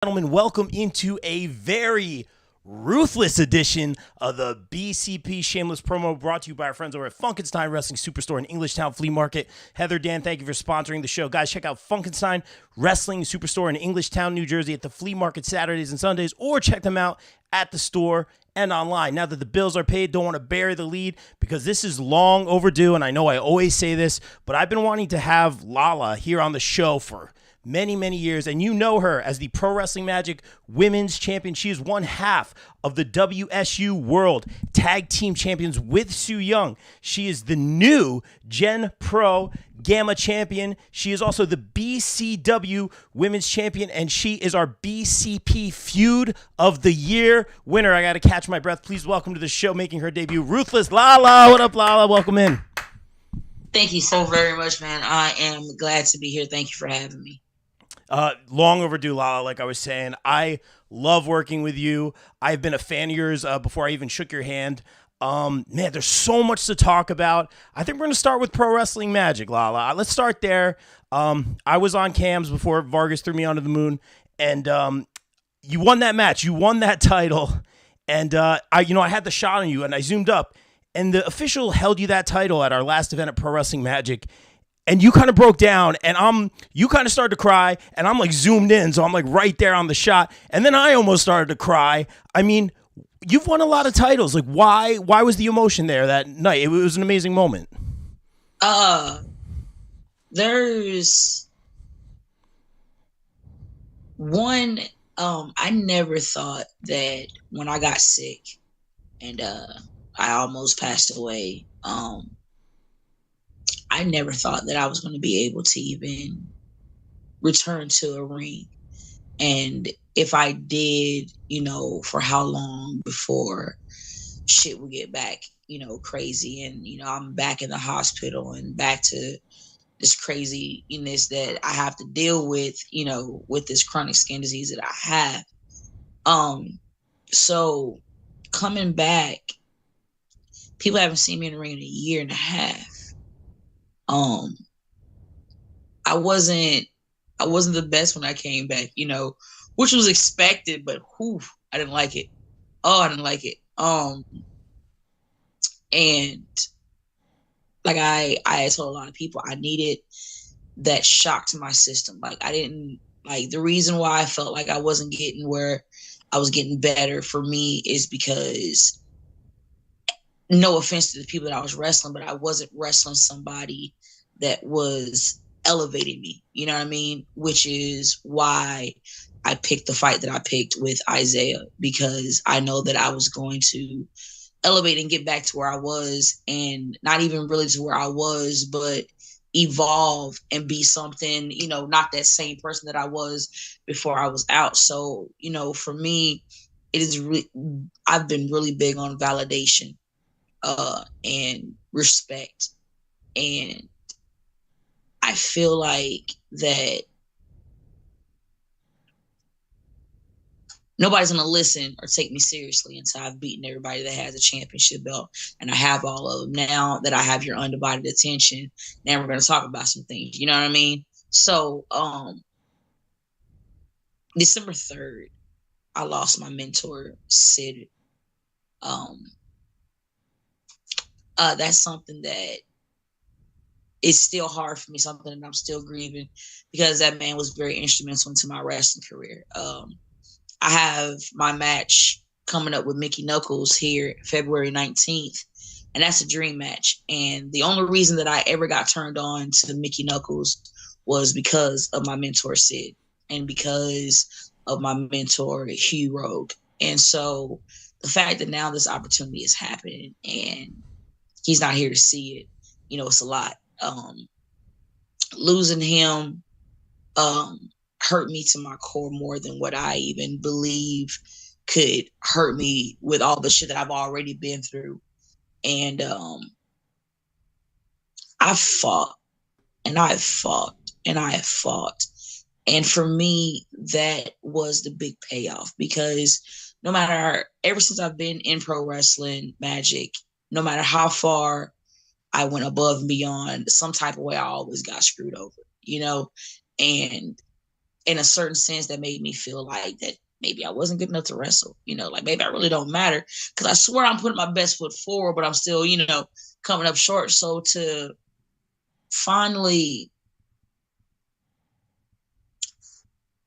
Gentlemen, welcome into a very ruthless edition of the BCP Shameless Promo, brought to you by our friends over at Funkenstein Wrestling Superstore in Englishtown, Flea Market. Heather, Dan, thank you for sponsoring the show. Guys, check out Funkenstein Wrestling Superstore in Englishtown, New Jersey at the Flea Market Saturdays and Sundays, or check them out at the store and online. Now that the bills are paid, don't want to bury the lead because this is long overdue, and I know I always say this, but I've been wanting to have Lala here on the show for many years, and you know her as the Pro Wrestling Magic Women's Champion. She is one half of the WSU World Tag Team Champions with Su Yung. She is the new Gen Pro Gamma Champion. She is also the BCW Women's Champion, and she is our BCP Feud of the Year winner. I got to catch my breath. Please welcome to the show, making her debut, Ruthless Lala. What up, Lala? Welcome in. Thank you so very much, man. I am glad to be here. Thank you for having me. Long overdue, Lala, like I was saying. I love working with you. I've been a fan of yours before I even shook your hand. Man, there's so much to talk about. I think we're going to start with Pro Wrestling Magic, Lala. Let's start there. I was on cams before Vargas threw me onto the moon, and you won that match. You won that title, and I had the shot on you, and I zoomed up, and the official held you that title at our last event at Pro Wrestling Magic. And you kind of broke down, and you kind of started to cry, and I'm like zoomed in, so I'm like right there on the shot. And then I almost started to cry. I mean, you've won a lot of titles. Like, why was the emotion there that night? It was an amazing moment. There's one. I never thought that when I got sick and I almost passed away. I never thought that I was going to be able to even return to a ring. And if I did, for how long before shit would get back, crazy. And, I'm back in the hospital and back to this craziness that I have to deal with, with this chronic skin disease that I have. So coming back, people haven't seen me in the ring in a year and a half. I wasn't the best when I came back, which was expected, but I didn't like it. Oh, I didn't like it. And like I had told a lot of people, I needed that shock to my system. Like I didn't like the reason why I felt like I wasn't getting where I was getting better for me is because, no offense to the people that I was wrestling, but I wasn't wrestling somebody that was elevating me, you know what I mean? Which is why I picked the fight that I picked with Isaiah, because I know that I was going to elevate and get back to where I was, and not even really to where I was, but evolve and be something, not that same person that I was before I was out. So, for me, it is I've been really big on validation and respect. And I feel like that nobody's going to listen or take me seriously until I've beaten everybody that has a championship belt. And I have all of them. Now that I have your undivided attention, now we're going to talk about some things. You know what I mean? So December 3rd, I lost my mentor, Sid. That's something that is still hard for me, something that I'm still grieving, because that man was very instrumental into my wrestling career. I have my match coming up with Mickey Knuckles here February 19th, and that's a dream match. And the only reason that I ever got turned on to Mickey Knuckles was because of my mentor, Sid, and because of my mentor, Hugh Rogue. And so the fact that now this opportunity is happening and he's not here to see it, it's a lot. Losing him hurt me to my core more than what I even believe could hurt me with all the shit that I've already been through. And I've fought and I've fought and I have fought. And for me, that was the big payoff, because ever since I've been in pro wrestling Magic, no matter how far I went above and beyond, some type of way I always got screwed over, and in a certain sense that made me feel like that maybe I wasn't good enough to wrestle, like maybe I really don't matter, because I swear I'm putting my best foot forward, but I'm still, coming up short. So to finally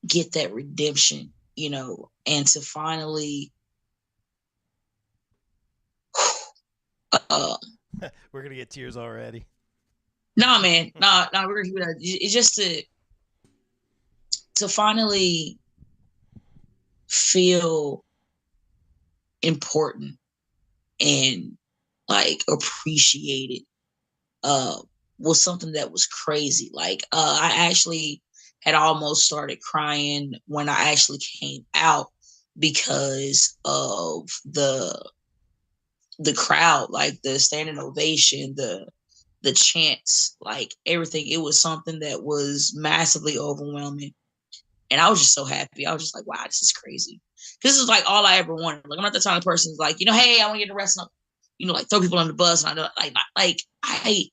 get that redemption, and to finally, We're gonna get tears already. nah, man, nah, we're gonna keep it. It's just to finally feel important and like appreciated uh was something that was crazy. Like I actually had almost started crying when I actually came out because of the crowd, like the standing ovation, the chants, like everything. It was something that was massively overwhelming. And I was just so happy. I was just like, wow, this is crazy. This is like all I ever wanted. Like, I'm not the kind of person who's like, hey, I want to get to wrestling, like throw people on the bus. And I don't like I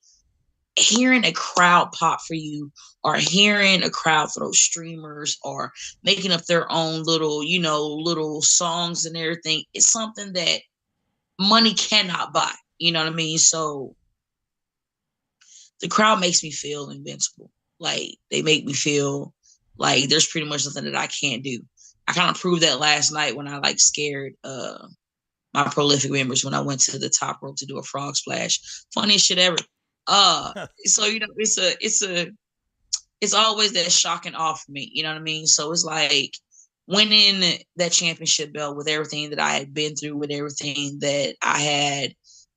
hearing a crowd pop for you, or hearing a crowd for those streamers, or making up their own little, little songs and everything. It's something that money cannot buy. You know what I mean? So the crowd makes me feel invincible. Like, they make me feel like there's pretty much nothing that I can't do. I kind of proved that last night when I like scared my prolific members when I went to the top rope to do a frog splash. Funniest shit ever. So it's always that shock and awe for me. You know what I mean? So it's like winning that championship belt with everything that I had been through, with everything that I had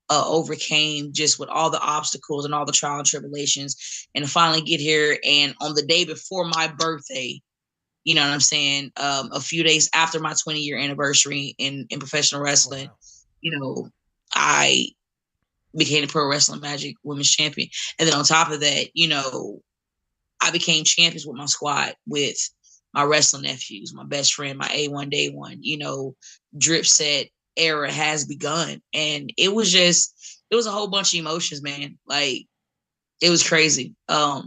overcame, just with all the obstacles and all the trial and tribulations, and to finally get here. And on the day before my birthday, you know what I'm saying, a few days after my 20-year anniversary in professional wrestling, wow. I became the Pro Wrestling Magic Women's Champion. And then on top of that, I became champions with my squad, with my wrestling nephews, my best friend, my A1 Day One, drip set era has begun. And it was a whole bunch of emotions, man. Like, it was crazy. It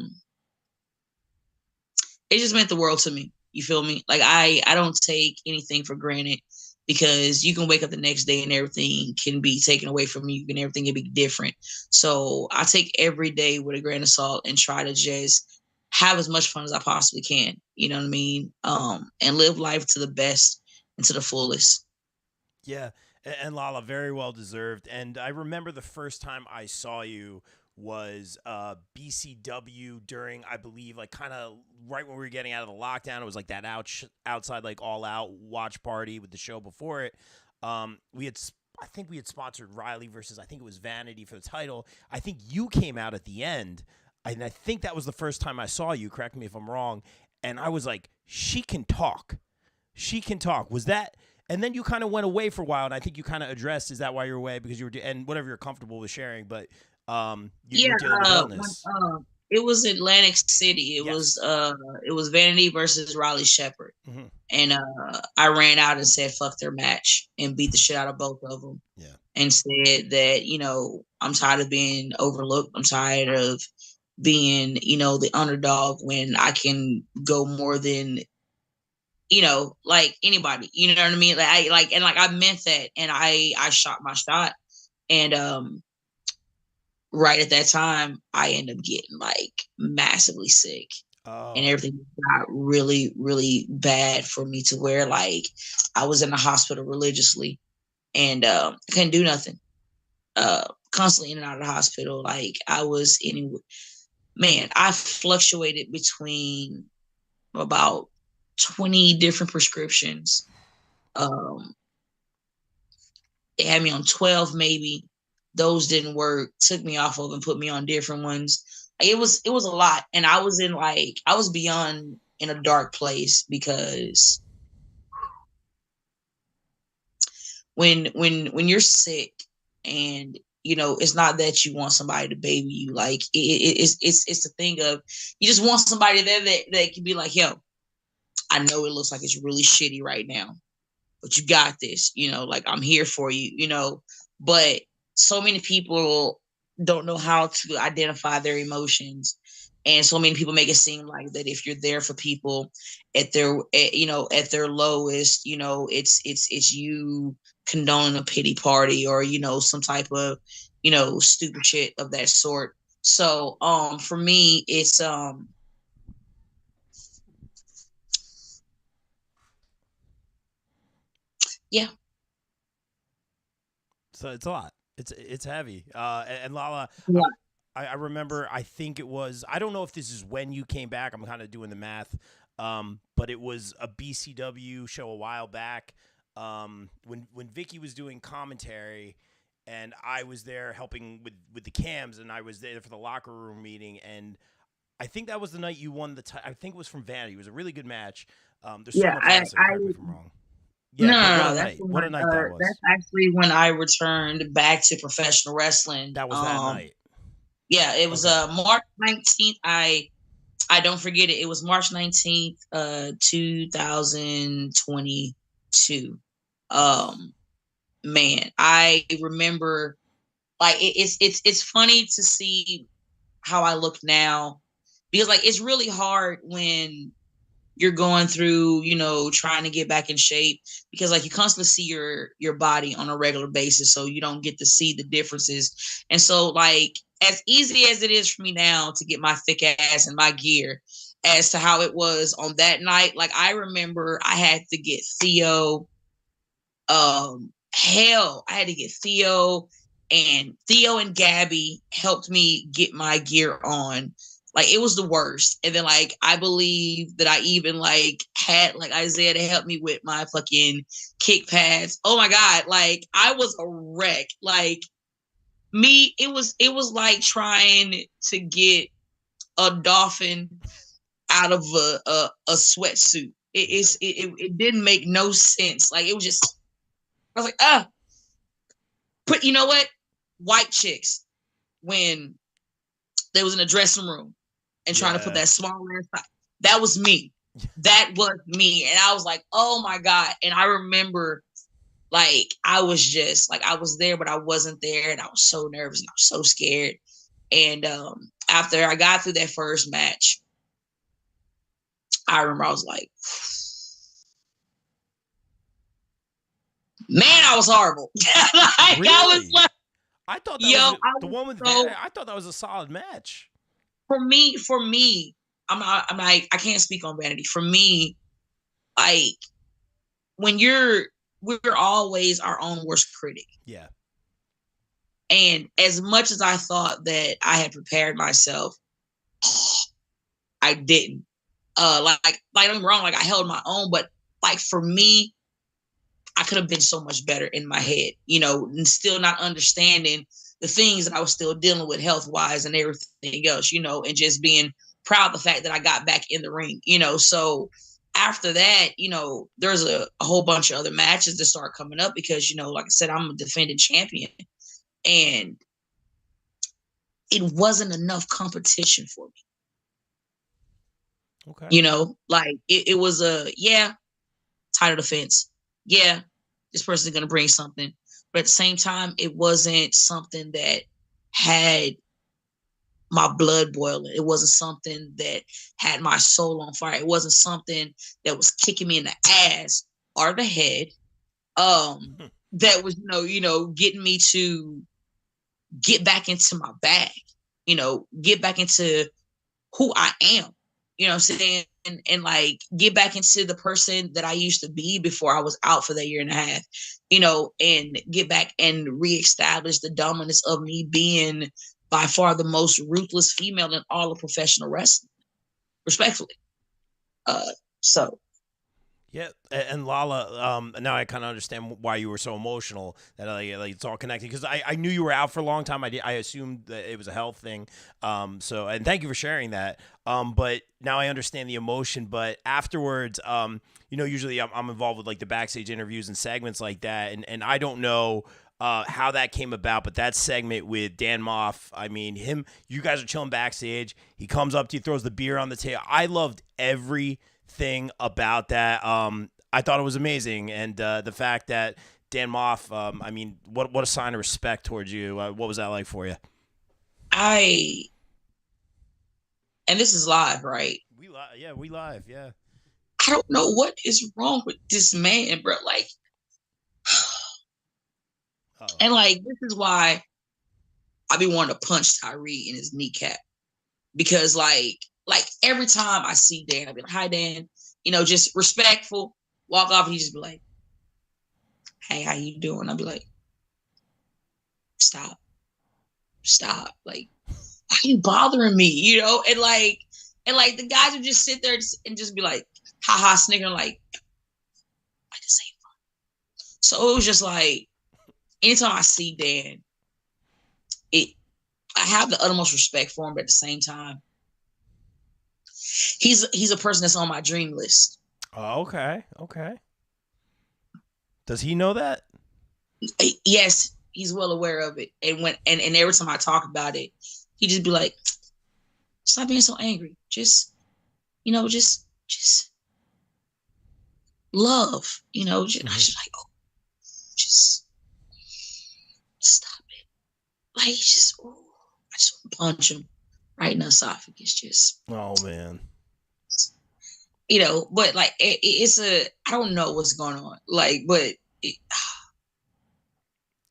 just meant the world to me. You feel me? Like, I don't take anything for granted, because you can wake up the next day and everything can be taken away from you and everything can be different. So I take every day with a grain of salt and try to just have as much fun as I possibly can. You know what I mean? And live life to the best and to the fullest. Yeah, and Lala, very well deserved. And I remember the first time I saw you was BCW during, I believe, like kind of right when we were getting out of the lockdown. It was like that outside, like all out watch party with the show before it. I think we had sponsored Riley versus, I think it was Vanity for the title. I think you came out at the end, and I think that was the first time I saw you. Correct me if I'm wrong. And I was like, she can talk. She can talk. Was that? And then you kind of went away for a while, and I think you kind of addressed, is that why you're away? Because you were, and whatever you're comfortable with sharing, but you were dealing with illness. It was Atlantic City. It was Vanity versus Riley Shepard. Mm-hmm. And I ran out and said, fuck their match, and beat the shit out of both of them. Yeah. And said that, I'm tired of being overlooked. I'm tired of being, the underdog, when I can go more than, like anybody. You know what I mean? I meant that, and I shot my shot. And right at that time, I ended up getting like massively sick. Oh. And everything got really, really bad for me, to where like I was in the hospital religiously, and I couldn't do nothing. Constantly in and out of the hospital. Like, I was I fluctuated between about 20 different prescriptions. They had me on 12 maybe. Those didn't work. Took me off of and put me on different ones. It was a lot. And I was beyond in a dark place, because when you're sick, and it's not that you want somebody to baby you. Like, it's the thing of, you just want somebody there that can be like, yo, I know it looks like it's really shitty right now, but you got this, like, I'm here for you, but so many people don't know how to identify their emotions, And so many people make it seem like that if you're there for people at their lowest, it's you condoning a pity party or, some type of, stupid shit of that sort. So, for me, it's, yeah, So it's a lot. It's heavy. And Lala, yeah, I remember. I think it was. I don't know if this is when you came back. I'm kind of doing the math. But it was a BCW show a while back. When Vicky was doing commentary, and I was there helping with the cams, and I was there for the locker room meeting, and I think that was the night you won the. I think it was from Vanity. It was a really good match. There's so yeah. much wrestling. Correct me if I'm wrong. No, Yeah, but what no, a no. night! What a night that That's was. actually when I returned back to professional wrestling. That was that night. Yeah, it was Okay. March 19th. I don't forget it. It was March 19th, 2022. Um, man, I remember like it's funny to see how I look now because like it's really hard when you're going through, trying to get back in shape because like you constantly see your body on a regular basis, so you don't get to see the differences. And so like as easy as it is for me now to get my thick ass in my gear as to how it was on that night, like I remember I had to get I had to get Theo and Gabby helped me get my gear on. Like it was the worst. And then like I believe that I even like had like Isaiah to help me with my fucking kick pads. Oh my God. Like I was a wreck. Like it was like trying to get a dolphin out of a sweatsuit. It didn't make no sense. Like it was just I was like, but you know what? White chicks, when they was in the dressing room and trying to put Yeah. that small ass, that was me. That was me. And I was like, oh my God. And I remember like I was just like I was there, but I wasn't there. And I was so nervous and I was so scared. And after I got through that first match, I remember I was like, man, I was horrible. Like I was Really? like, I thought that yo, was I the was one with so Vanity. I thought that was a solid match. for me, I'm like, I can't speak on Vanity. For me, like when we're always our own worst critic. Yeah. And as much as I thought that I had prepared myself, I didn't. Like don't get me wrong, like I held my own, but like for me, I could have been so much better in my head, and still not understanding the things that I was still dealing with health wise and everything else, and just being proud of the fact that I got back in the ring, So after that, there's a whole bunch of other matches that start coming up because, like I said, I'm a defending champion and it wasn't enough competition for me, Okay. like it was yeah, title defense. Yeah, this person's going to bring something. But at the same time, it wasn't something that had my blood boiling. It wasn't something that had my soul on fire. It wasn't something that was kicking me in the ass or the head. That was, getting me to get back into my bag, get back into who I am, what I'm saying? And like get back into the person that I used to be before I was out for that year and a half, and get back and reestablish the dominance of me being by far the most ruthless female in all of professional wrestling, respectfully. Uh, so Yeah, and Lala, now I kind of understand why you were so emotional. That like it's all connected because I knew you were out for a long time. I assumed that it was a health thing. So and thank you for sharing that. But now I understand the emotion. But afterwards, usually I'm involved with like the backstage interviews and segments like that, and I don't know. How that came about, but that segment with Dan Moff, I mean, you guys are chilling backstage. He comes up to you, throws the beer on the table. I loved everything about that. I thought it was amazing, and the fact that Dan Moff, I mean, what a sign of respect towards you. What was that like for you? I and this is live, right? We live. Yeah, we live. Yeah. I don't know what is wrong with this man, bro. Like, Oh. and like this is why I be wanting to punch Tyree in his kneecap because like every time I see Dan, I be like, "Hi, Dan," just respectful. Walk off, and he just be like, "Hey, how you doing?" I'll be like, "Stop! Like, why are you bothering me?" And the guys would just sit there and just be like, "Ha ha," sniggering like the same. So it was just like, anytime I see Dan, I have the utmost respect for him, but at the same time, he's a person that's on my dream list. Oh, okay. Does he know that? Yes, he's well aware of it. And every time I talk about it, he just be like, "Stop being so angry. Just love. Just, I just like, oh, just stop it. Like, I just want to punch him right in the esophagus. Just, Oh man. but like it's I don't know what's going on. Like, but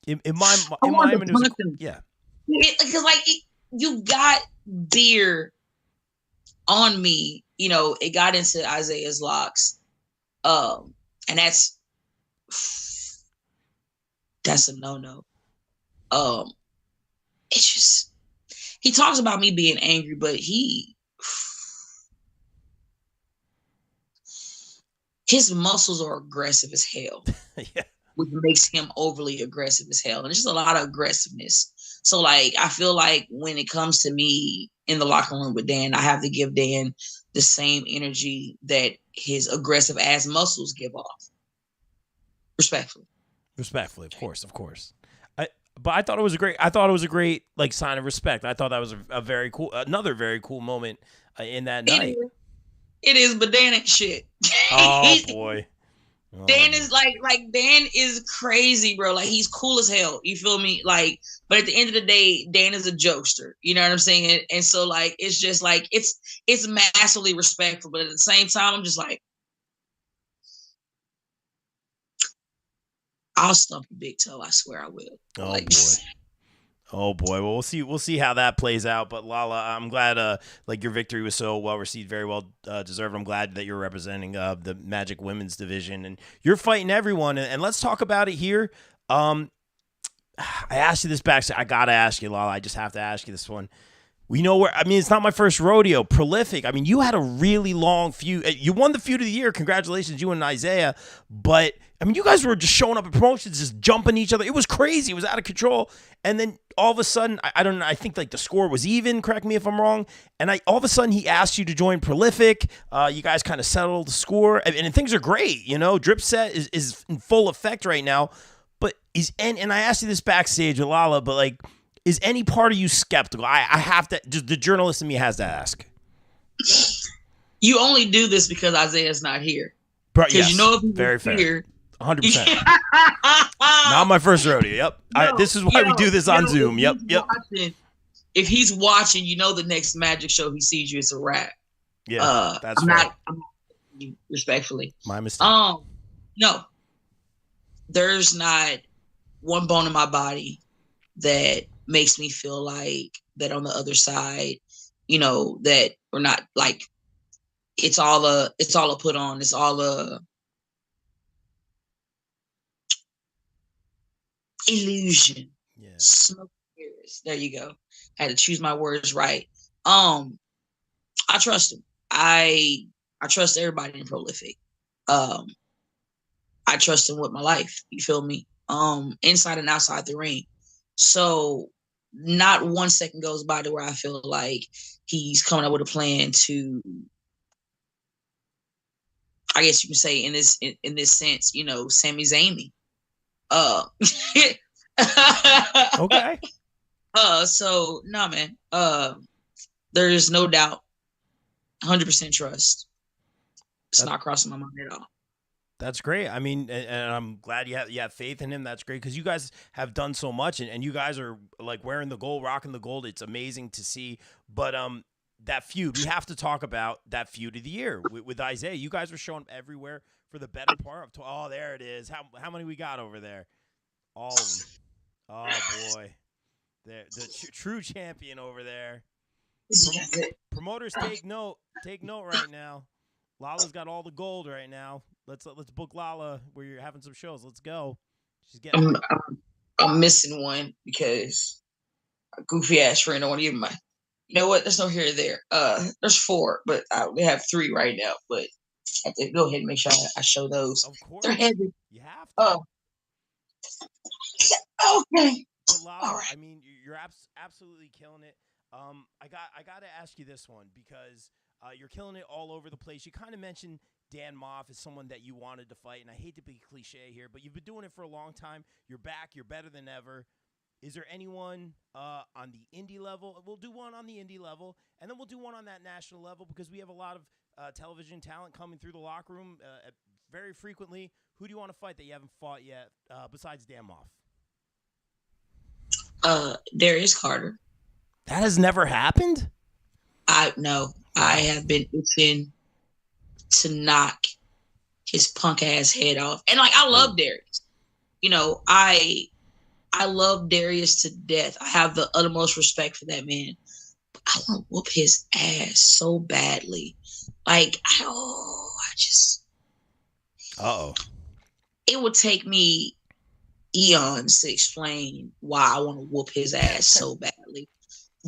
In my I wanted mind, to punch him. yeah. Because you got beer on me. It got into Isaiah's locks, and that's a no. It's just he talks about me being angry, but his muscles are aggressive as hell. Yeah. Which makes him overly aggressive as hell. And it's just a lot of aggressiveness. So like I feel like when it comes to me in the locker room with Dan, I have to give Dan the same energy that his aggressive ass muscles give off. Respectfully, of course. But I thought it was a great like sign of respect. I thought that was another very cool moment in that night. It is, but Dan ain't shit. Oh boy. Dan is like Dan is crazy, bro. Like he's cool as hell. You feel me? Like, but at the end of the day, Dan is a jokester. You know what I'm saying? And so like it's just like it's massively respectful, but at the same time, I'm just like, I'll stump your big toe. I swear I will. Oh like, boy. Oh boy. Well, we'll see how that plays out. But Lala, I'm glad like your victory was so well received, very well deserved. I'm glad that you're representing the Magic Women's Division and you're fighting everyone. And let's talk about it here. I asked you this backstage. I gotta ask you, Lala. I just have to ask you this one. We know where. I mean, it's not my first rodeo. Prolific. I mean, you had a really long feud. You won the feud of the year. Congratulations, you and Isaiah. But I mean, you guys were just showing up at promotions, just jumping each other. It was crazy. It was out of control. And then all of a sudden, I don't know. I think like the score was even. Correct me if I'm wrong. And all of a sudden, he asked you to join Prolific. You guys kind of settled the score, and things are great. Drip set is in full effect right now. But and I asked you this backstage with Lala, but like, is any part of you skeptical? I have to. The journalist in me has to ask. You only do this because Isaiah's not here. Because yes, if he very was fair. Here, 100%. Not my first rodeo. Yep. No, this is why we do this on Zoom. Yep. If he's watching, the next magic show he sees you, it's a wrap. Yeah, that's I'm right. not respectfully. My mistake. No. There's not one bone in my body that makes me feel like that on the other side, that we're not like it's all a put on. It's all a illusion. Yeah. Smoke mirrors. There you go. I had to choose my words right. I trust him. I trust everybody in Prolific. I trust him with my life. You feel me? Inside and outside the ring. So not 1 second goes by to where I feel like he's coming up with a plan to, I guess you can say in this sense, Sami Zayn. Okay. So nah, man. There is no doubt. 100% trust. It's not crossing my mind at all. That's great. I mean, and I'm glad you have faith in him. That's great because you guys have done so much, and you guys are like wearing the gold, rocking the gold. It's amazing to see. But that feud. We have to talk about that feud of the year with Isaiah. You guys were showing up everywhere for the better part of. Oh, there it is. How many we got over there? All of them. Oh boy, the true champion over there. Promoters, take note. Take note right now. Lala's got all the gold right now. Let's book Lala where you're having some shows. Let's go. She's getting. I'm missing one because a goofy ass friend don't want to give my. You know what? There's no here or there. There's 4, but we have 3 right now. But I have to go ahead and make sure I show those. Of course, they're heavy. You have to. Okay. But Lala, right. I mean, you're absolutely killing it. I got to ask you this one because you're killing it all over the place. You kind of mentioned Dan Moff as someone that you wanted to fight, and I hate to be cliche here, but you've been doing it for a long time. You're back. You're better than ever. Is there anyone on the indie level? We'll do one on the indie level, and then we'll do one on that national level because we have a lot of television talent coming through the locker room very frequently. Who do you want to fight that you haven't fought yet besides Dan Moff? Darius Carter. That has never happened? I have been itching to knock his punk ass head off. And like, I love Darius. You know, I love Darius to death. I have the utmost respect for that man. But I want to whoop his ass so badly. Like, it would take me eons to explain why I want to whoop his ass so badly.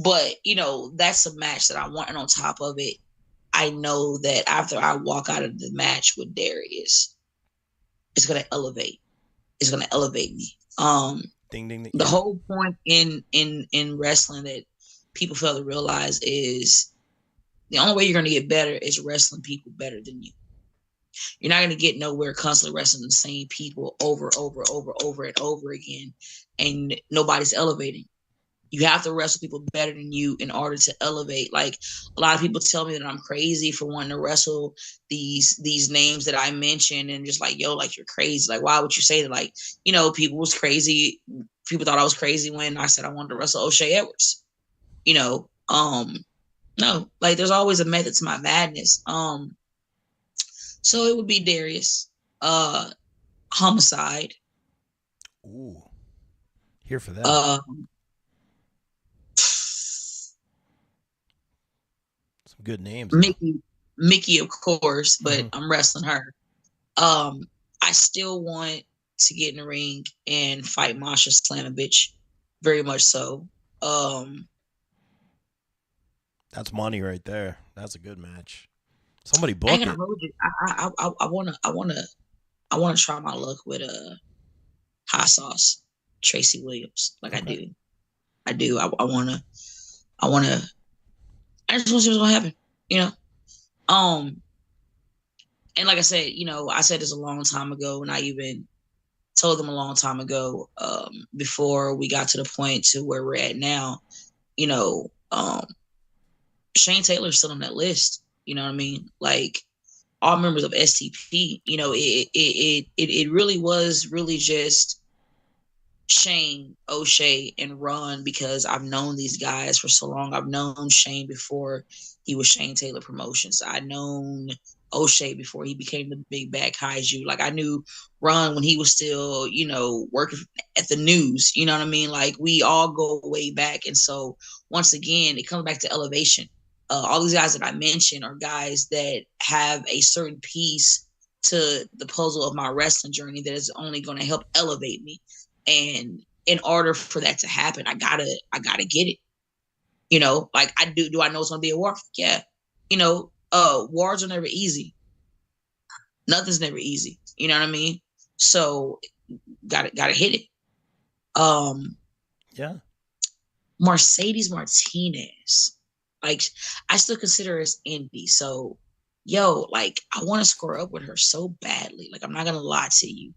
But, you know, that's a match that I want. And on top of it, I know that after I walk out of the match with Darius, it's going to elevate. It's going to elevate me. Ding, ding, ding. The whole point in wrestling that people fail to realize is the only way you're going to get better is wrestling people better than you. You're not going to get nowhere constantly wrestling the same people over and over again, and nobody's elevating. You have to wrestle people better than you in order to elevate. Like, a lot of people tell me that I'm crazy for wanting to wrestle these names that I mentioned, and just like, yo, like, you're crazy. Like, why would you say that? Like, you know, people was crazy. People thought I was crazy when I said I wanted to wrestle O'Shea Edwards. You know, no, like, there's always a method to my madness. So it would be Darius, Homicide. Ooh, here for that. Some good names. Mickey, of course, but I'm wrestling her. I still want to get in the ring and fight Masha Slamovich, very much so. That's money right there. That's a good match. Somebody book it. I wanna try my luck with Hot Sauce Tracy Williams. Like, okay. I do. I just want to see what's gonna happen. You know. And like I said, you know, I said this a long time ago, and I even told them a long time ago, before we got to the point to where we're at now. You know, Shane Taylor's still on that list. You know what I mean? Like, all members of STP, you know, it really was really just Shane, O'Shea, and Ron, because I've known these guys for so long. I've known Shane before he was Shane Taylor Promotions. I'd known O'Shea before he became the Big Bad Kaiju. Like, I knew Ron when he was still, you know, working at the news. You know what I mean? Like, we all go way back. And so, once again, it comes back to elevation. All these guys that I mentioned are guys that have a certain piece to the puzzle of my wrestling journey that is only going to help elevate me. And in order for that to happen, I gotta get it. You know, like, do I know it's gonna be a war? Yeah. You know, wars are never easy. Nothing's never easy. You know what I mean? So gotta hit it. Yeah. Mercedes Martinez. Like, I still consider her as indie. So, yo, like, I want to score up with her so badly. Like, I'm not gonna lie to you.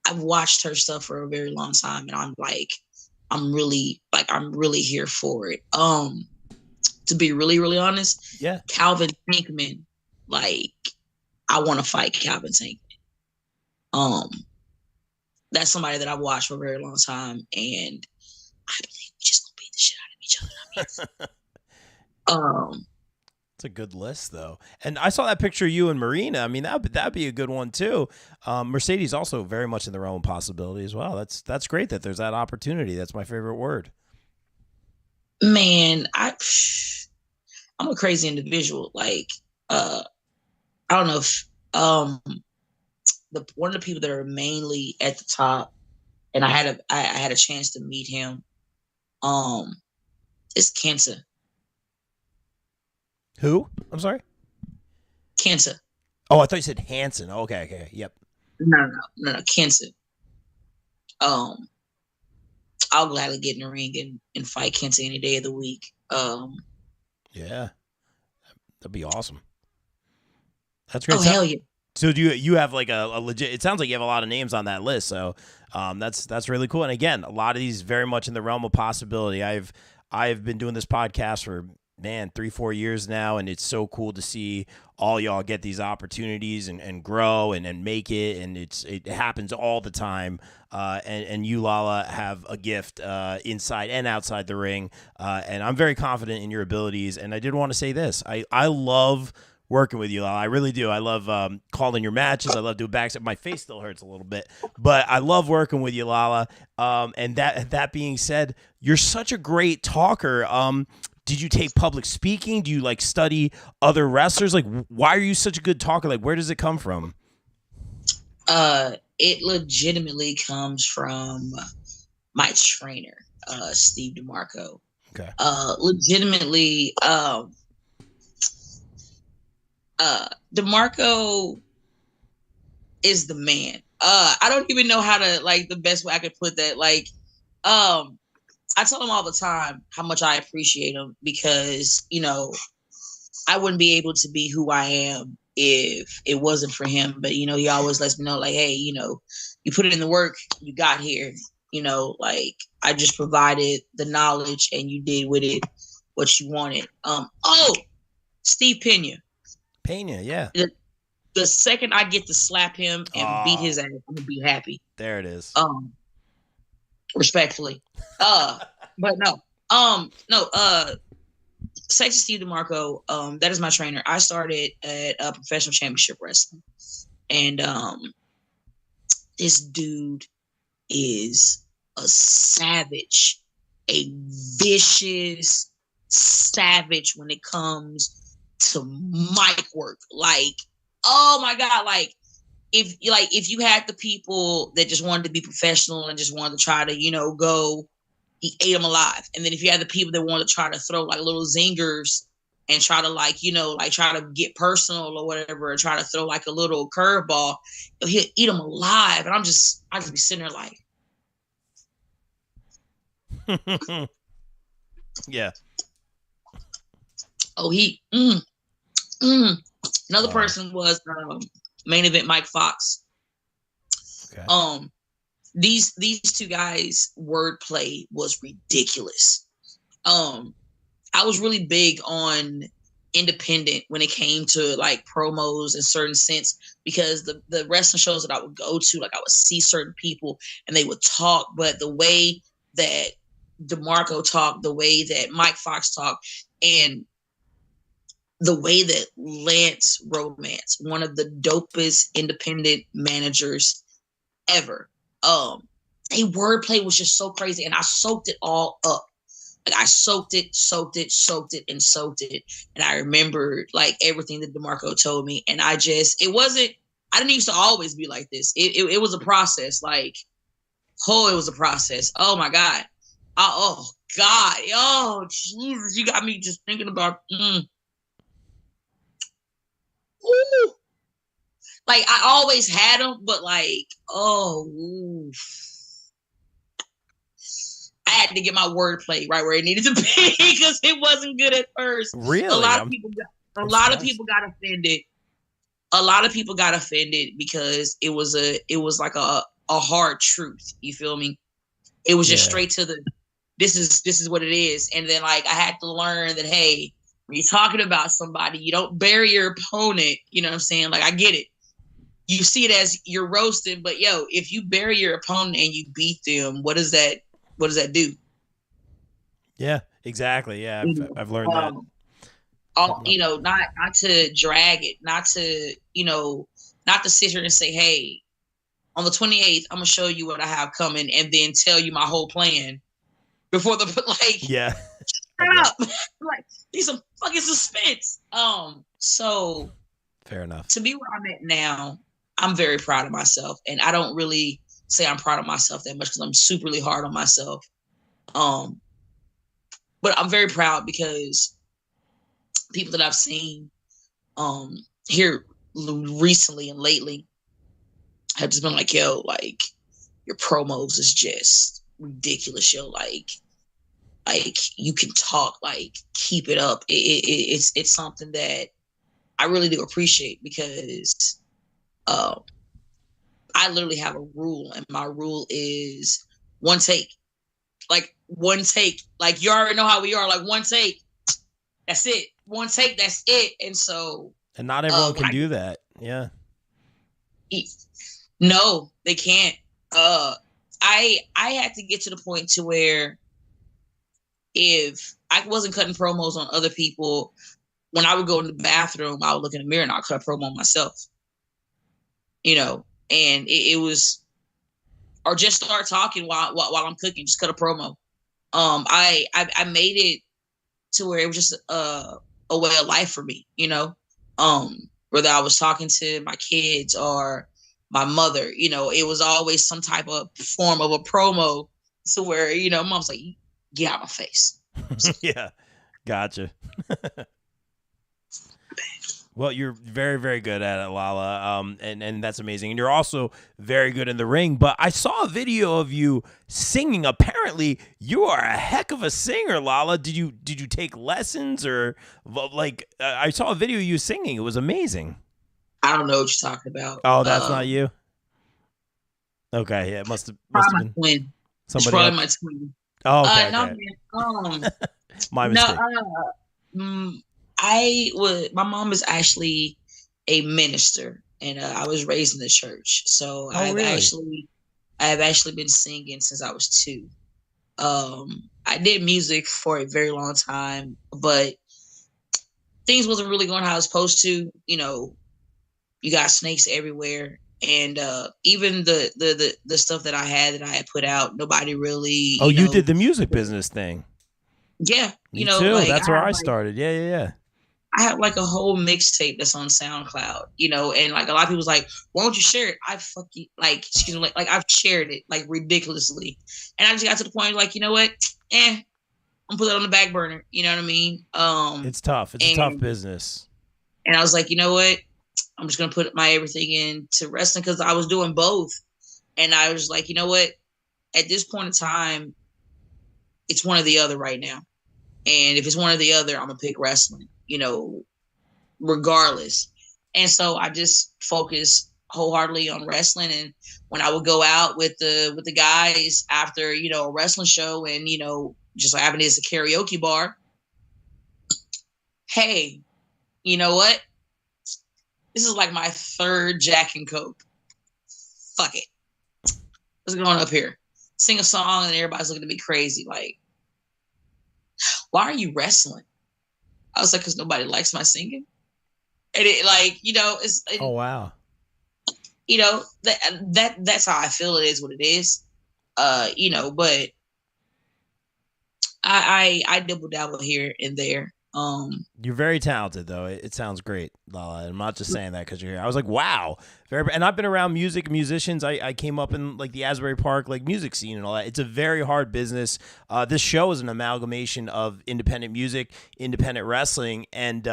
I've watched her stuff for a very long time, and I'm really here for it. To be really, really honest, yeah, Calvin Tankman, like, I want to fight Calvin Tankman. That's somebody that I've watched for a very long time, and I believe we just gonna beat the shit out of each other. I mean, Um, It's a good list, though. And I saw that picture of you and Marina. I mean, that'd be a good one too. Mercedes also very much in the realm of possibility as well. That's great that there's that opportunity. That's my favorite word. man, I'm a crazy individual. Like, I don't know if the one of the people that are mainly at the top, and I had a chance to meet him. It's Kenta. Who? I'm sorry. Kenta. Oh, I thought you said Hanson. Okay, okay, yep. No, Kenta. Um, I'll gladly get in the ring and fight Kenta any day of the week. Yeah, that'd be awesome. That's great. Oh hell yeah! So do you have like a legit? It sounds like you have a lot of names on that list. So that's really cool. And again, a lot of these very much in the realm of possibility. I've been doing this podcast for 3-4 years now, and it's so cool to see all y'all get these opportunities and grow and make it, and it happens all the time. And you, Lala, have a gift inside and outside the ring, and I'm very confident in your abilities. And I did want to say this: I love working with you, Lala. I really do. I love calling your matches. I love doing backs. My face still hurts a little bit, but I love working with you, Lala. And that being said, you're such a great talker. Did you take public speaking? Do you like study other wrestlers? Like, why are you such a good talker? Like, where does it come from? It legitimately comes from my trainer, Steve DeMarco. Okay. Legitimately, DeMarco is the man. I don't even know how to, like, the best way I could put that. Like, I tell him all the time how much I appreciate him because, you know, I wouldn't be able to be who I am if it wasn't for him. But, you know, he always lets me know, like, hey, you know, you put it in the work, you got here, you know, like I just provided the knowledge and you did with it what you wanted. Steve Pena. Pena, yeah. The second I get to slap him and beat his ass, I'm gonna be happy. There it is. Respectfully. But Sexy Steve DeMarco, that is my trainer. I started at professional championship wrestling. And this dude is a savage, a vicious savage when it comes to mic work. Like, oh my God, like if you had the people that just wanted to be professional and just wanted to try to, you know, go, he ate them alive. And then if you had the people that wanted to try to throw like little zingers and try to, like, you know, like try to get personal or whatever, and try to throw like a little curveball, he'll eat them alive. And I just be sitting there like, yeah. Oh, Another person was main event Mike Fox. Okay. These two guys' wordplay was ridiculous. I was really big on independent when it came to like promos in certain sense, because the wrestling shows that I would go to, like I would see certain people and they would talk, but the way that DeMarco talked, the way that Mike Fox talked, and the way that Lance Romance, one of the dopest independent managers ever, a wordplay was just so crazy, and I soaked it all up. Like I soaked it, and I remembered like everything that DeMarco told me, and I didn't used to always be like this. It was a process. Like, it was a process. Oh my God. Oh God. Oh Jesus, you got me just thinking about. Ooh. Like I always had them, but like, I had to get my wordplay right where it needed to be because it wasn't good at first. Really? A lot of people got offended. A lot of people got offended because it was like a hard truth. You feel me? It was just straight to the, this is what it is. And then like I had to learn that, hey, when you're talking about somebody, you don't bury your opponent. You know what I'm saying? Like I get it. You see it as you're roasting, but if you bury your opponent and you beat them, what does that do? Yeah, Exactly. Yeah, You I've know, learned that. you know, not to drag it, not to, you know, not to sit here and say, hey, on the 28th, I'm gonna show you what I have coming, and then tell you my whole plan before the like. Yeah. Shut up, like need some fucking suspense. So Fair enough. to be where I'm at now, I'm very proud of myself, and I don't really say I'm proud of myself that much because I'm superly hard on myself. Um, but I'm very proud because people that I've seen here recently and lately have just been like, yo, like your promos is just ridiculous, yo. Like you can talk, like keep it up. It's something that I really do appreciate because I literally have a rule, and my rule is one take. Like one take. Like you already know how we are. Like one take. That's it. One take. That's it. And so, And not everyone can do that. Yeah. No, they can't. I had to get to the point to where if I wasn't cutting promos on other people, when I would go in the bathroom, I would look in the mirror and I'll cut a promo on myself. You know, and it was, or just start talking while I'm cooking, just cut a promo. I made it to where it was just a way of life for me, you know. Whether I was talking to my kids or my mother, you know, it was always some type of form of a promo to where, you know, mom's like, get out of my face. Yeah. Gotcha. Well, you're very, very good at it, Lala, and that's amazing. And you're also very good in the ring. But I saw a video of you singing. Apparently, you are a heck of a singer, Lala. Did you take lessons or like? I saw a video of you singing. It was amazing. I don't know what you're talking about. Oh, that's not you. Okay, yeah, it must have been twin. Somebody it's probably else. my twin. Oh, okay. No, my mistake. My mom is actually a minister, and I was raised in the church, so I've actually been singing since I was 2. I did music for a very long time, but things wasn't really going how I was supposed to. You know, you got snakes everywhere, and even the stuff that I had put out, nobody really. Oh, you did the music business thing. Yeah, Me too. Like, that's where I started. Yeah. I have like a whole mixtape that's on SoundCloud, you know, and like a lot of people's like, why don't you share it? I fucking excuse me, like I've shared it like ridiculously, and I just got to the point like, you know what, I'm gonna put it on the back burner. You know what I mean? It's tough. It's a tough business. And I was like, you know what, I'm just gonna put my everything into wrestling because I was doing both, and I was like, you know what, at this point in time, it's one or the other right now. And if it's one or the other, I'm gonna pick wrestling, you know, regardless. And so I just focused wholeheartedly on wrestling. And when I would go out with the guys after, you know, a wrestling show, and, you know, just like having this a karaoke bar, hey, you know what? This is like my 3rd Jack and Coke. Fuck it. Let's go on up here. Sing a song, and everybody's looking at me crazy, like, why are you wrestling? I was like, because nobody likes my singing. And it, like, you know, oh wow. You know, that's how I feel. It is what it is. You know, but I double dabble here and there. You're very talented, though. It sounds great, Lala. I'm not just saying that because you're here. I was like, wow. And I've been around musicians. I came up in like the Asbury Park like music scene and all that. It's a very hard business. This show is an amalgamation of independent music, independent wrestling, and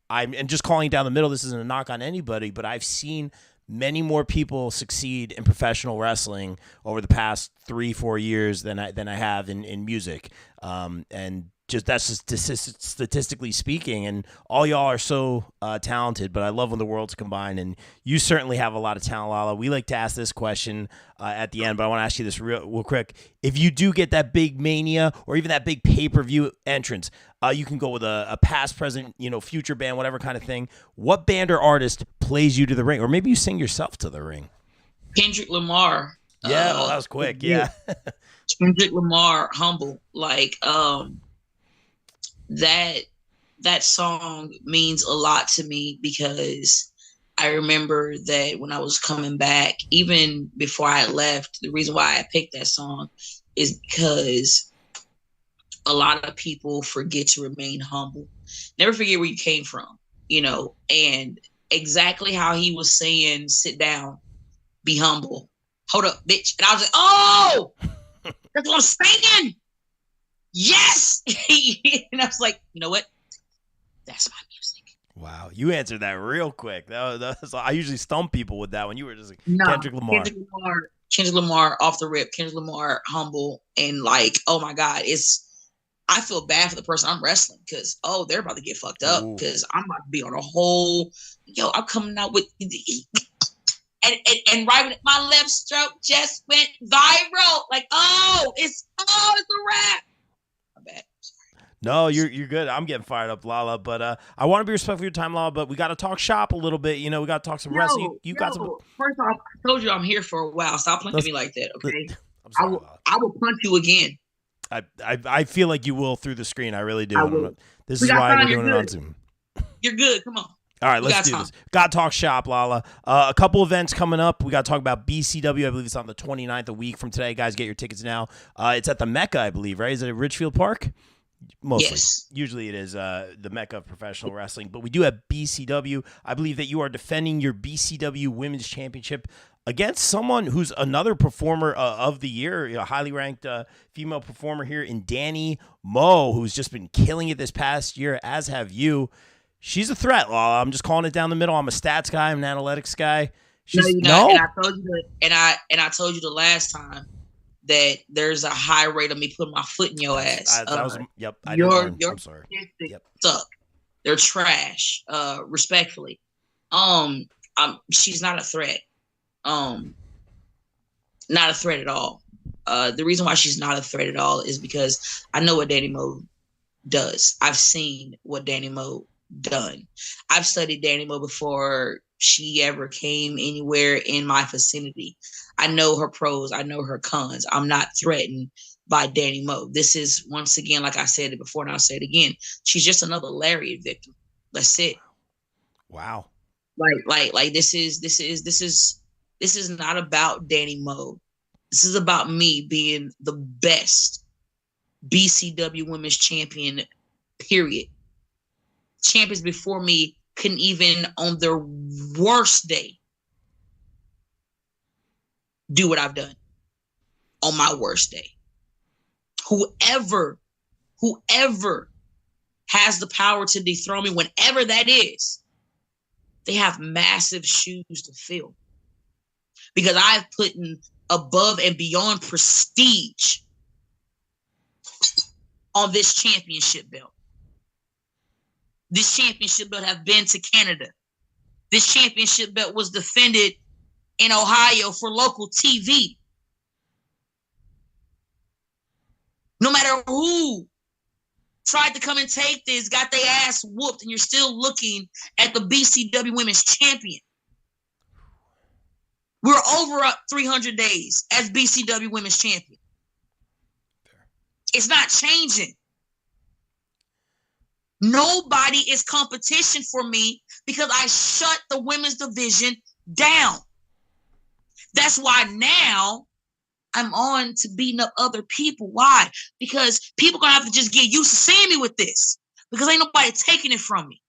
I'm just calling down the middle. This isn't a knock on anybody, but I've seen many more people succeed in professional wrestling over the past 3-4 years than I have in music. And that's just statistically speaking, and all y'all are so talented, but I love when the worlds combine, and you certainly have a lot of talent, Lala. We like to ask this question at the end, but I want to ask you this real quick. If you do get that big Mania or even that big pay-per-view entrance, you can go with a past, present, you know, future band, whatever kind of thing. What band or artist plays you to the ring? Or maybe you sing yourself to the ring. Kendrick Lamar. Yeah, that was quick, yeah. Kendrick Lamar, Humble. Like, that song means a lot to me because I remember that when I was coming back, even before I left, the reason why I picked that song is because a lot of people forget to remain humble. Never forget where you came from, and exactly how he was saying, sit down, be humble. Hold up, bitch. And I was like, oh, that's what I'm saying. Yes. And I was like, you know what? That's my music. Wow, you answered that real quick. I usually stump people with that one. You were just like No, Kendrick Lamar. Kendrick Lamar off the rip. Kendrick Lamar humble and like, oh my God, I feel bad for the person I'm wrestling because they're about to get fucked up because I'm about to be on a whole. I'm coming out with and right when my left stroke just went viral. Like, it's a wrap. My bad. No, you're good. I'm getting fired up, Lala. But I want to be respectful of your time, Lala. But we got to talk shop a little bit. We got to talk some wrestling. You got some. First off, I told you I'm here for a while. Stop playing me like that, okay? I'm sorry, I will punch you again. I feel like you will through the screen. I really do. I will. This is why we're doing it on Zoom. You're good. Come on. All right, let's do this. Got to talk shop, Lala. A couple events coming up. We got to talk about BCW. I believe it's on the 29th, a week from today. Guys, get your tickets now. It's at the Mecca, I believe, right? Is it at Ridgefield Park? Mostly. Yes. Usually it is the Mecca of professional wrestling. But we do have BCW. I believe that you are defending your BCW Women's Championship against someone who's another performer of the year, highly ranked female performer here in Danny Moe, who's just been killing it this past year, as have you. She's a threat, Lala. I'm just calling it down the middle. I'm a stats guy. I'm an analytics guy. No. And I told you I told you the last time that there's a high rate of me putting my foot in your ass. Yep. I'm sorry. Yep. Suck. They're trash. Respectfully. She's not a threat. Not a threat at all. The reason why she's not a threat at all is because I know what Danny Moe does. I've seen what Danny Moe done. I've studied Danny Moe before she ever came anywhere in my vicinity. I know her pros. I know her cons. I'm not threatened by Danny Moe. This is, once again, like I said it before and I'll say it again, she's just another lariat victim. That's it. Wow. Like this is not about Danny Moe. This is about me being the best BCW Women's Champion, period. Champions before me couldn't even on their worst day do what I've done on my worst day. Whoever has the power to dethrone me, whenever that is, they have massive shoes to fill. Because I've put in above and beyond prestige on this championship belt. This championship belt have been to Canada. This championship belt was defended in Ohio for local TV. No matter who tried to come and take this, got their ass whooped, and you're still looking at the BCW Women's Champion. We're over 300 days as BCW Women's Champion. It's not changing. Nobody is competition for me because I shut the women's division down. That's why now I'm on to beating up other people. Why? Because people gonna have to just get used to seeing me with this because ain't nobody taking it from me.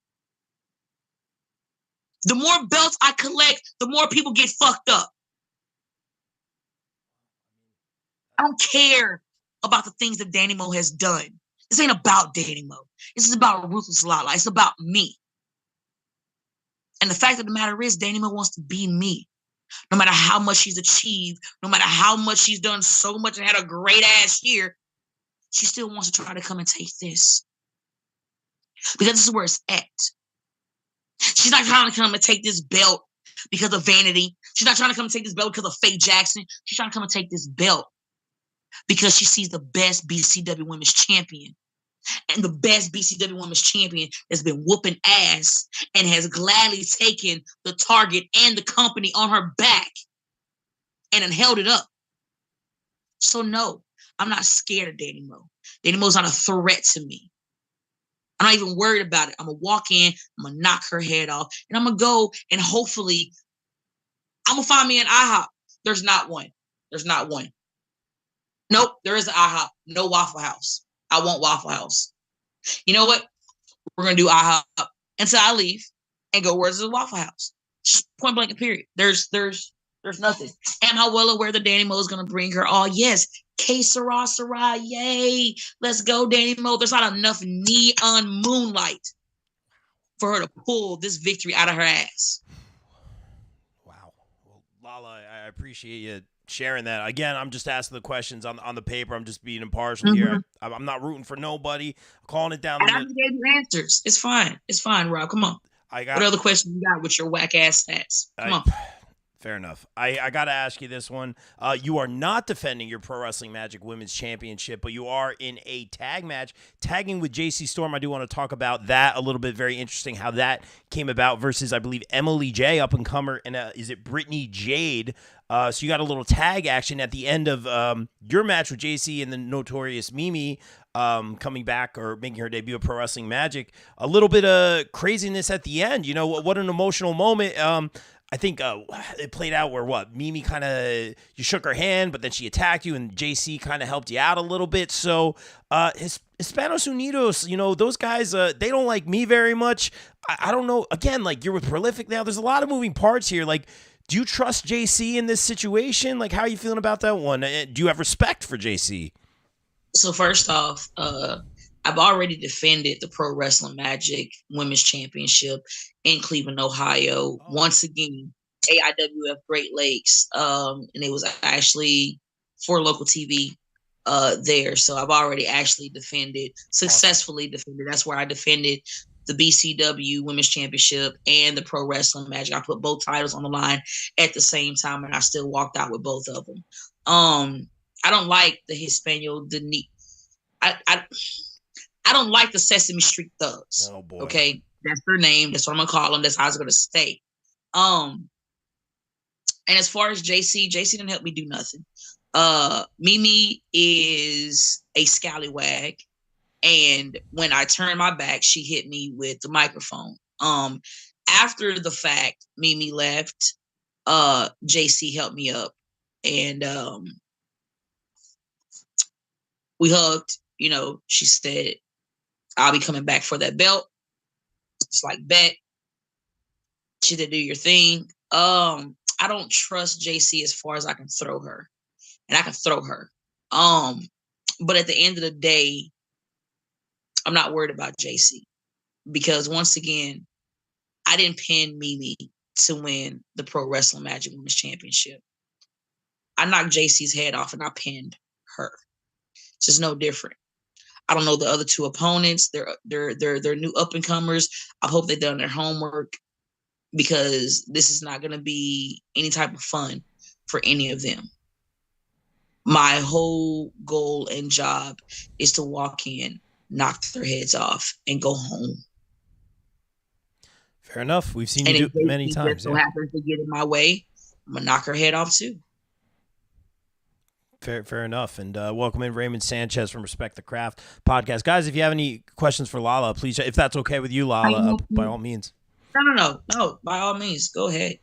The more belts I collect, the more people get fucked up. I don't care about the things that Danny Moe has done. This ain't about Danny Moe. This is about Ruthless Lala. It's about me. And the fact of the matter is, Danny Moe wants to be me. No matter how much she's achieved, no matter how much she's done so much and had a great ass year, she still wants to try to come and take this. Because this is where it's at. She's not trying to come and take this belt because of vanity. She's not trying to come and take this belt because of Faye Jackson. She's trying to come and take this belt because she sees the best BCW Women's Champion. And the best BCW Women's Champion has been whooping ass and has gladly taken the target and the company on her back and held it up. So no, I'm not scared of Danny Moe. Danny Moe's not a threat to me. I'm not even worried about it. I'm going to walk in, I'm going to knock her head off, and I'm going to go and hopefully I'm going to find me an IHOP. There's not one. There's not one. Nope, there is an IHOP. No Waffle House. I want Waffle House. You know what? We're going to do IHOP until I leave and go, where's the Waffle House? Point blank, period. There's nothing. Am I well aware that Danny Mo is going to bring her? Oh, yes. Que sera, sera. Yay. Let's go, Danny Mo. There's not enough neon moonlight for her to pull this victory out of her ass. Wow. Well, Lala, I appreciate you sharing that. Again, I'm just asking the questions on the paper. I'm just being impartial here. I'm not rooting for nobody. I'm calling it down. And I just gave you answers. It's fine. It's fine, Rob. Come on. What other questions you got with your whack ass stats? Come on. Fair enough. I got to ask you this one. You are not defending your Pro Wrestling Magic Women's Championship, but you are in a tag match, tagging with JC Storm. I do want to talk about that a little bit. Very interesting how that came about versus, I believe, Emily J, up-and-comer, and is it Brittany Jade? So you got a little tag action at the end of your match with JC and the notorious Mimi coming back or making her debut at Pro Wrestling Magic. A little bit of craziness at the end. You know, what an emotional moment. I think it played out where Mimi kind of, you shook her hand, but then she attacked you, and JC kind of helped you out a little bit. So Hispanos Unidos, you know, those guys, they don't like me very much. I don't know. Again, like, you're with Prolific now. There's a lot of moving parts here. Like, do you trust JC in this situation? Like, how are you feeling about that one? Do you have respect for JC? So first off, I've already defended the Pro Wrestling Magic Women's Championship in Cleveland, Ohio. Once again, AIWF Great Lakes, and it was actually for local TV there. So I've already actually successfully defended. That's where I defended the BCW Women's Championship and the Pro Wrestling Magic. I put both titles on the line at the same time, and I still walked out with both of them. I don't like the I don't like the Sesame Street Thugs. Oh boy. Okay, that's their name. That's what I'm gonna call them. That's how it's gonna stay. And as far as JC didn't help me do nothing. Mimi is a scallywag, and when I turned my back, she hit me with the microphone. After the fact, Mimi left. JC helped me up, and we hugged. You know, she said, I'll be coming back for that belt. It's like, bet. She did do your thing. I don't trust JC as far as I can throw her. And I can throw her. But at the end of the day, I'm not worried about JC. Because once again, I didn't pin Mimi to win the Pro Wrestling Magic Women's Championship. I knocked JC's head off and I pinned her. It's just no different. I don't know the other two opponents. They're new up and comers. I hope they've done their homework, because this is not going to be any type of fun for any of them. My whole goal and job is to walk in, knock their heads off, and go home. Fair enough. We've seen you do it many times. So happens to get in my way, I'm gonna knock her head off too. Fair enough. And welcome in Raymond Sanchez from Respect the Craft podcast. Guys, if you have any questions for Lala, please, if that's okay with you, Lala, by all means. No, by all means, go ahead.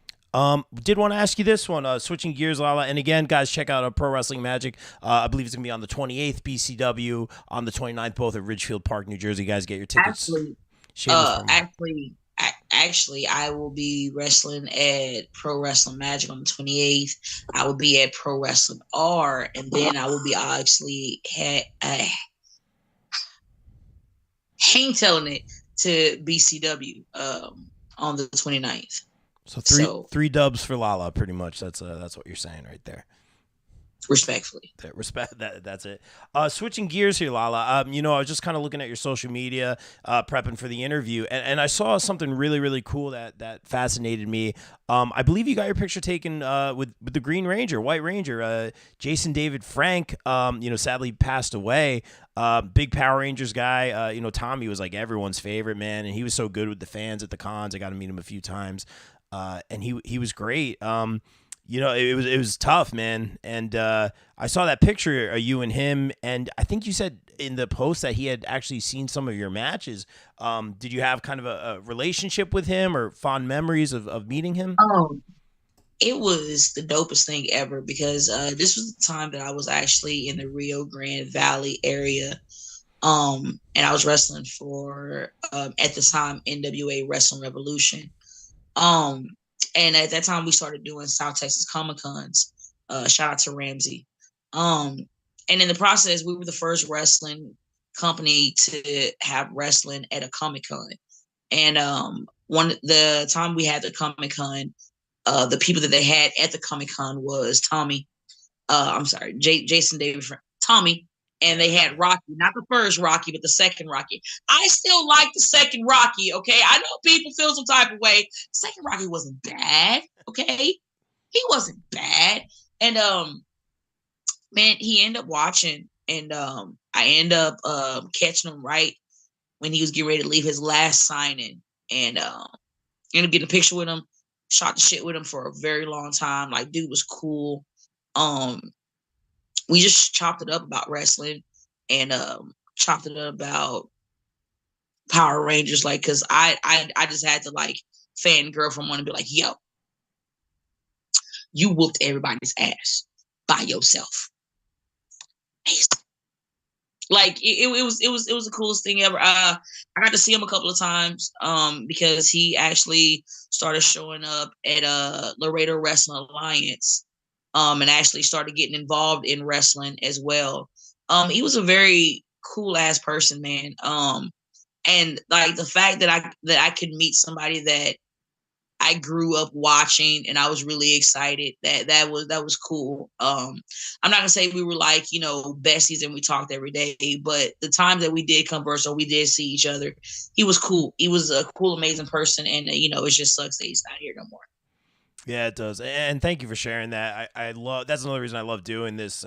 Did want to ask you this one, switching gears, Lala. And again, guys, check out Pro Wrestling Magic. I believe it's going to be on the 28th, BCW, on the 29th, both at Ridgefield Park, New Jersey. Guys, get your tickets. Actually, I will be wrestling at Pro Wrestling Magic on the 28th. I will be at Pro Wrestling R, and then I will be actually hang-telling it to BCW on the 29th. So three dubs for Lala, pretty much. That's what you're saying right there. Respectfully. That's it. Switching gears here, Lala. I was just kind of looking at your social media, prepping for the interview, and I saw something really, really cool that fascinated me. I believe you got your picture taken with the Green Ranger, White Ranger, Jason David Frank. Sadly passed away. Big Power Rangers guy. Tommy was like everyone's favorite, man, and he was so good with the fans at the cons. I got to meet him a few times, and he was great. It was tough, man. And I saw that picture of you and him, and I think you said in the post that he had actually seen some of your matches. Did you have kind of a relationship with him or fond memories of meeting him? It was the dopest thing ever because this was the time that I was actually in the Rio Grande Valley area. And I was wrestling for, at the time, NWA Wrestling Revolution. And at that time, we started doing South Texas Comic Cons. Shout out to Ramsey. And in the process, we were the first wrestling company to have wrestling at a Comic Con. And the time we had the Comic Con, the people that they had at the Comic Con was Tommy. Jason David, Tommy, and they had Rocky, not the first Rocky, but the second Rocky. I still like the second Rocky. Okay, I know people feel some type of way. Second Rocky wasn't bad. Okay, he wasn't bad, and man, he ended up watching, and I ended up catching him right when he was getting ready to leave his last signing, and ended up getting a picture with him. Shot the shit with him for a very long time. Like, dude was cool. We just chopped it up about wrestling and chopped it up about Power Rangers. Like, cause I just had to like fangirl from one and be like, yo, you whooped everybody's ass by yourself. Like it was the coolest thing ever. I got to see him a couple of times because he actually started showing up at Laredo Wrestling Alliance and actually started getting involved in wrestling as well. He was a very cool ass person, man. And like the fact that I could meet somebody that I grew up watching, and I was really excited. That was cool. I'm not gonna say we were like, you know, besties and we talked every day, but the times that we did converse or we did see each other, he was cool. He was a cool, amazing person, and you know, it just sucks that he's not here no more. Yeah, it does. And thank you for sharing that. I love, that's another reason I love doing this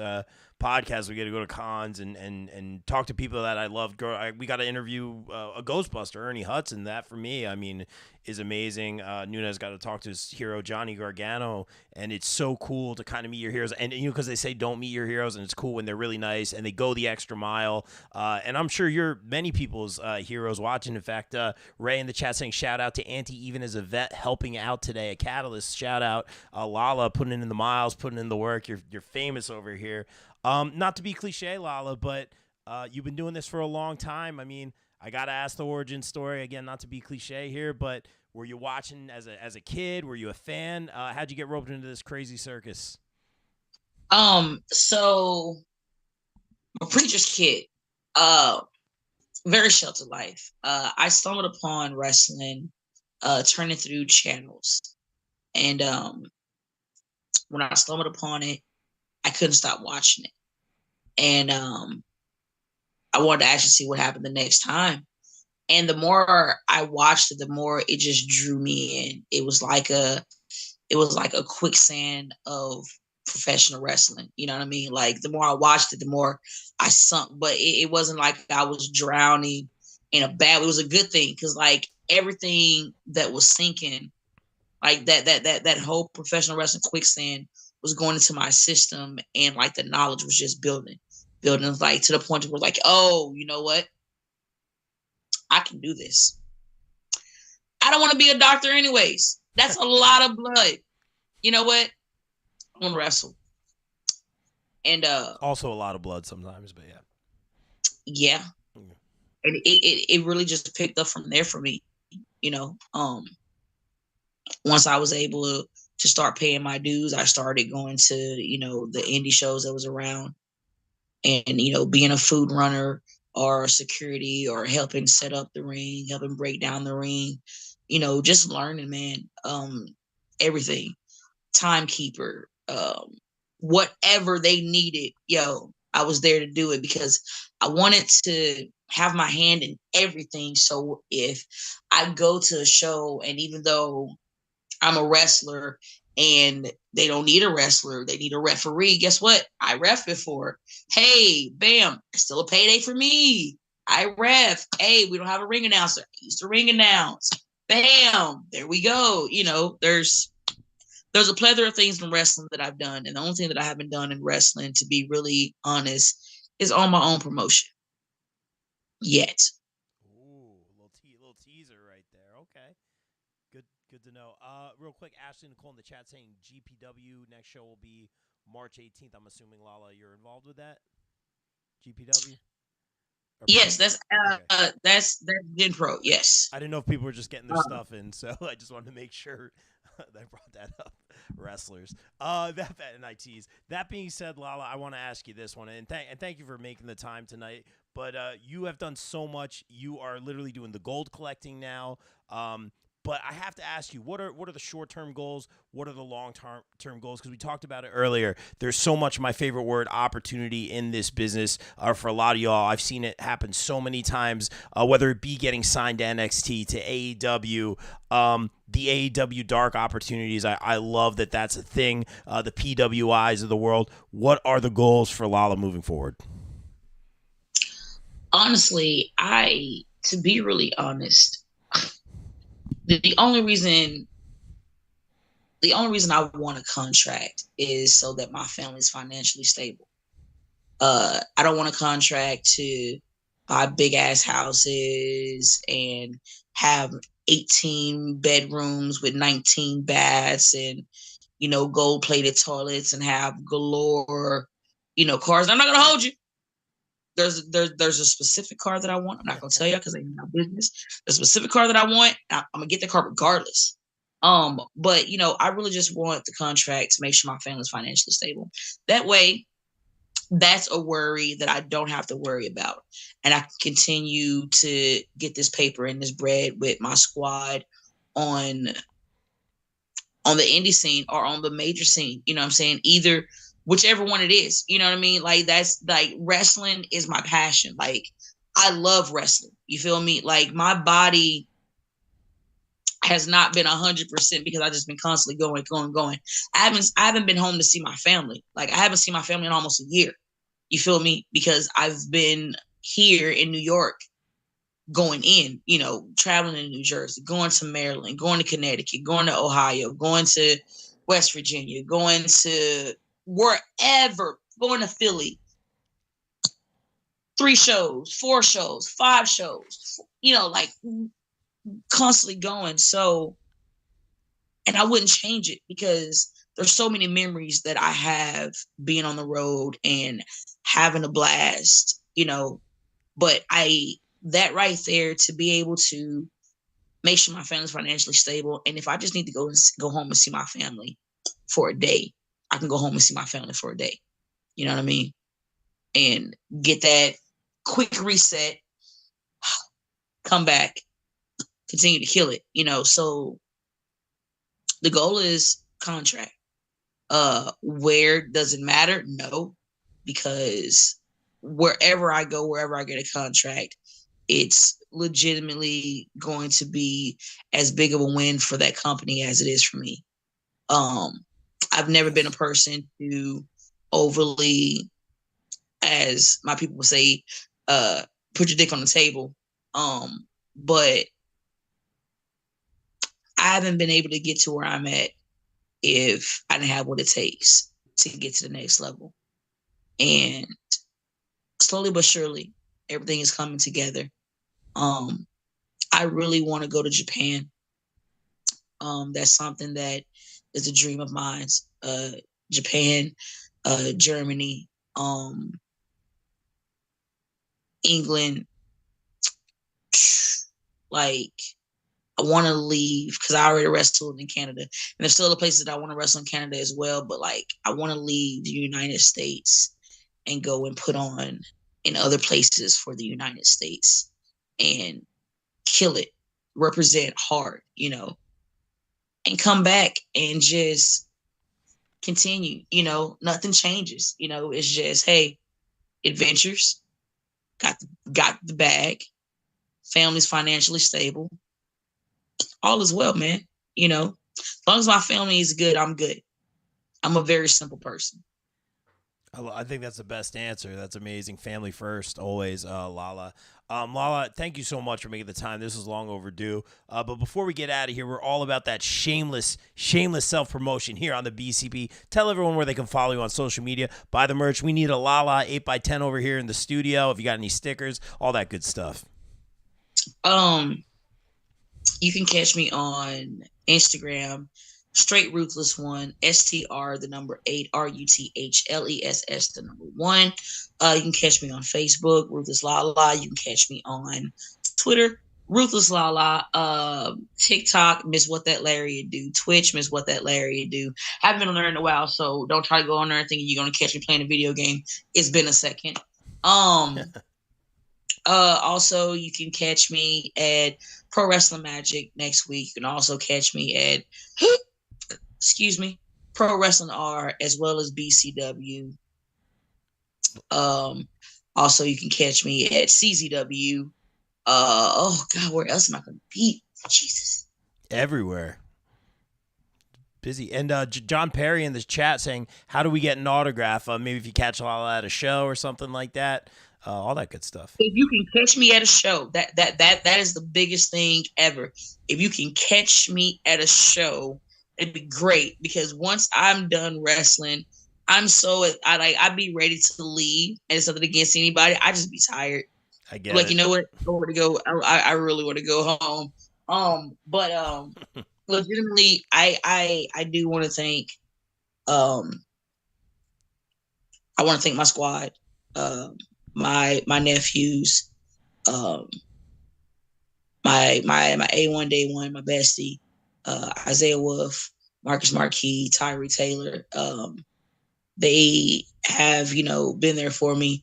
podcast. We get to go to cons and talk to people that I love. We got to interview a Ghostbuster, Ernie Hudson. That for me, I mean, is amazing. Nunez got to talk to his hero, Johnny Gargano, and it's so cool to kind of meet your heroes. And, you know, because they say don't meet your heroes, and it's cool when they're really nice and they go the extra mile. And I'm sure you're many people's heroes watching. In fact, Ray in the chat saying shout out to Auntie, even as a vet, helping out today. A catalyst, shout out. Lala putting in the miles, putting in the work. You're famous over here. Not to be cliche, Lala, but you've been doing this for a long time. I mean, I got to ask the origin story again, not to be cliche here, but were you watching as a kid? Were you a fan? How'd you get roped into this crazy circus? So I'm a preacher's kid, very sheltered life. I stumbled upon wrestling, turning through channels. And when I stumbled upon it, I couldn't stop watching it. And I wanted to actually see what happened the next time. And the more I watched it, the more it just drew me in. It was like a quicksand of professional wrestling. You know what I mean? Like the more I watched it, the more I sunk. But it wasn't like I was drowning in a bad way. It was a good thing because like everything that was sinking, like that whole professional wrestling quicksand was going into my system, and like the knowledge was just building like to the point where like, oh, you know what? I can do this. I don't want to be a doctor anyways. That's a lot of blood. You know what? I'm gonna wrestle. And also a lot of blood sometimes, but yeah. Yeah. And it really just picked up from there for me. You know, once I was able to start paying my dues, I started going to, you know, the indie shows that was around, and, you know, being a food runner or security or helping set up the ring, helping break down the ring, you know, just learning, man, everything, timekeeper, whatever they needed, yo, I was there to do it because I wanted to have my hand in everything. So if I go to a show, and even though I'm a wrestler and they don't need a wrestler, they need a referee. Guess what? I ref before. Hey, bam, it's still a payday for me. I ref. Hey, we don't have a ring announcer. I used to ring announce. Bam, there we go. You know, there's a plethora of things in wrestling that I've done. And the only thing that I haven't done in wrestling, to be really honest, is on my own promotion. yet. Ooh, little teaser right there. Okay. Good to know. Real quick, Ashley Nicole in the chat saying GPW next show will be March 18th. I'm assuming Lala, you're involved with that. GPW or Yes, that's okay. that's Gen Pro. Yes. I didn't know if people were just getting their Uh, stuff in, so I just wanted to make sure that I brought that up. Wrestlers. That and I tease. That being said, Lala, I want to ask you this one, and thank you for making the time tonight. But you have done so much. You are literally doing the gold collecting now. But I have to ask you, what are the short term goals? What are the long term goals? Because we talked about it earlier. There's so much, my favorite word, opportunity in this business. For a lot of y'all, I've seen it happen so many times. Whether it be getting signed to NXT to AEW, the AEW dark opportunities. I love that that's a thing. The PWIs of the world. What are the goals for Lala moving forward? Honestly, to be really honest, the only reason I want a contract is so that my family's financially stable. I don't want a contract to buy big ass houses and have 18 bedrooms with 19 baths and gold plated toilets and have galore cars. I'm not gonna hold you. There's a specific car that I want. I'm not gonna tell you because ain't my business. There's a specific car that I want. I'm gonna get the car regardless. But I really just want the contract to make sure my family's financially stable. That way, that's a worry that I don't have to worry about, and I can continue to get this paper and this bread with my squad on the indie scene or on the major scene. You know what I'm saying? Either whichever one it is. You know what I mean? Like that's like wrestling is my passion. Like I love wrestling. You feel me? Like my body has not been 100% because I just been constantly going. I haven't been home to see my family. Like I haven't seen my family in almost a year. You feel me? Because I've been here in New York going in, traveling in New Jersey, going to Maryland, going to Connecticut, going to Ohio, going to West Virginia, going to wherever, going to Philly, 3 shows, 4 shows, 5 shows, like constantly going. So, and I wouldn't change it because there's so many memories that I have being on the road and having a blast, but that right there to be able to make sure my family's financially stable. And if I just need to go home and see my family for a day, I can go home and see my family for a day. You know what I mean? And get that quick reset, come back, continue to kill it, So the goal is contract. Where does it matter? No, because wherever I go, wherever I get a contract, it's legitimately going to be as big of a win for that company as it is for me. I've never been a person to overly, as my people would say, put your dick on the table. But I haven't been able to get to where I'm at if I didn't have what it takes to get to the next level. And slowly but surely, everything is coming together. I really want to go to Japan. That's something that is a dream of mine. Japan, Germany, England. Like I want to leave because I already wrestled in Canada, and there's still other places that I want to wrestle in Canada as well. But like I want to leave the United States and go and put on in other places for the United States and kill it, represent hard, and come back and just continue. Nothing changes. It's just hey, adventures, got the bag, family's financially stable, all is well, man. As long as my family is good, I'm good. I'm a very simple person. I think that's the best answer. That's amazing. Family first, always, Lala. Lala, thank you so much for making the time. This is long overdue. But before we get out of here, we're all about that shameless self promotion here on the BCP. Tell everyone where they can follow you on social media. Buy the merch. We need a Lala 8x10 over here in the studio. If you got any stickers, all that good stuff. You can catch me on Instagram, straight ruthless one, STR the number 8 RUTHLESS the number 1. You can catch me on Facebook, Ruthless Lala. You can catch me on Twitter, Ruthless Lala. TikTok, Miss What That Larry Do. Twitch, Miss What That Larry Do. Haven't been on there in a while, so don't try to go on there thinking you're gonna catch me playing a video game. It's been a second. Also, you can catch me at Pro Wrestling Magic next week. You can also catch me at, excuse me, Pro Wrestling R as well as BCW. Also, you can catch me at CZW. Oh God, where else am I going to be? Jesus. Everywhere. Busy. And John Perry in the chat saying, how do we get an autograph? Maybe if you catch Lala at a show or something like that. All that good stuff. If you can catch me at a show, that is the biggest thing ever. If you can catch me at a show, it'd be great, because once I'm done wrestling, I'd be ready to leave, and it's nothing against anybody. I just be tired. I get like it. You know what? I want to go. I really want to go home. But legitimately, I do want to thank I want to thank my squad. My nephews, my A1 Day One, my bestie, Isaiah Wolf, Marcus Marquis, Tyree Taylor. They have, been there for me.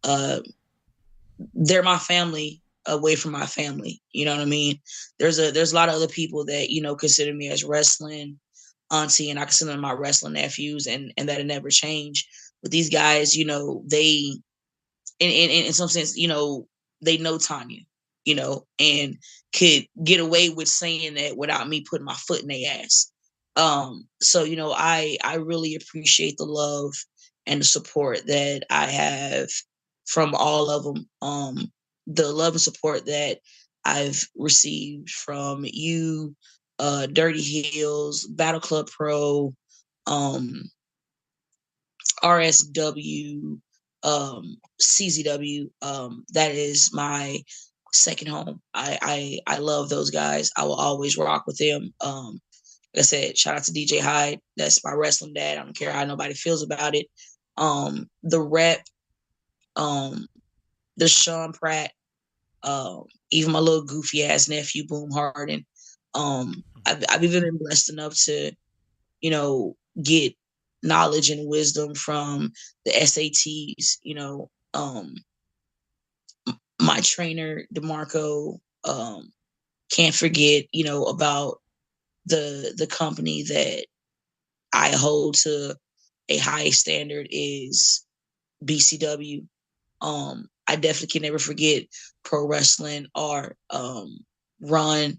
They're my family away from my family. You know what I mean? There's a lot of other people that, consider me as wrestling auntie, and I consider them my wrestling nephews, and that'll never change. But these guys, they, in some sense, they know Tanya, and could get away with saying that without me putting my foot in their ass. So, I really appreciate the love and the support that I have from all of them. The love and support that I've received from you, Dirty Heels, Battle Club Pro, RSW, CZW. That is my second home. I love those guys. I will always rock with them. Like I said, shout out to DJ Hyde. That's my wrestling dad. I don't care how nobody feels about it. The Rep, the Sean Pratt, even my little goofy ass nephew Boom Harden. I've even been blessed enough to, get knowledge and wisdom from the SATs. My trainer DeMarco, can't forget, about the company that I hold to a high standard is BCW. I definitely can never forget Pro Wrestling. Our Ron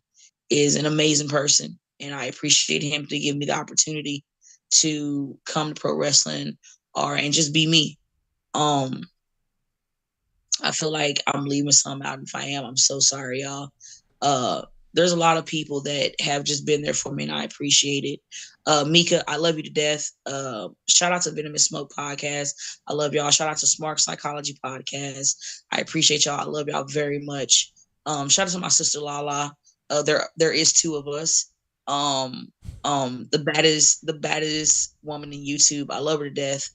is an amazing person, and I appreciate him to give me the opportunity to come to Pro Wrestling and just be me. I feel like I'm leaving some out. If I am, I'm so sorry, y'all. There's a lot of people that have just been there for me, and I appreciate it. Mika, I love you to death. Shout out to Venomous Smoke Podcast. I love y'all. Shout out to Smart Psychology Podcast. I appreciate y'all. I love y'all very much. Shout out to my sister Lala. There is two of us. The baddest woman in YouTube. I love her to death.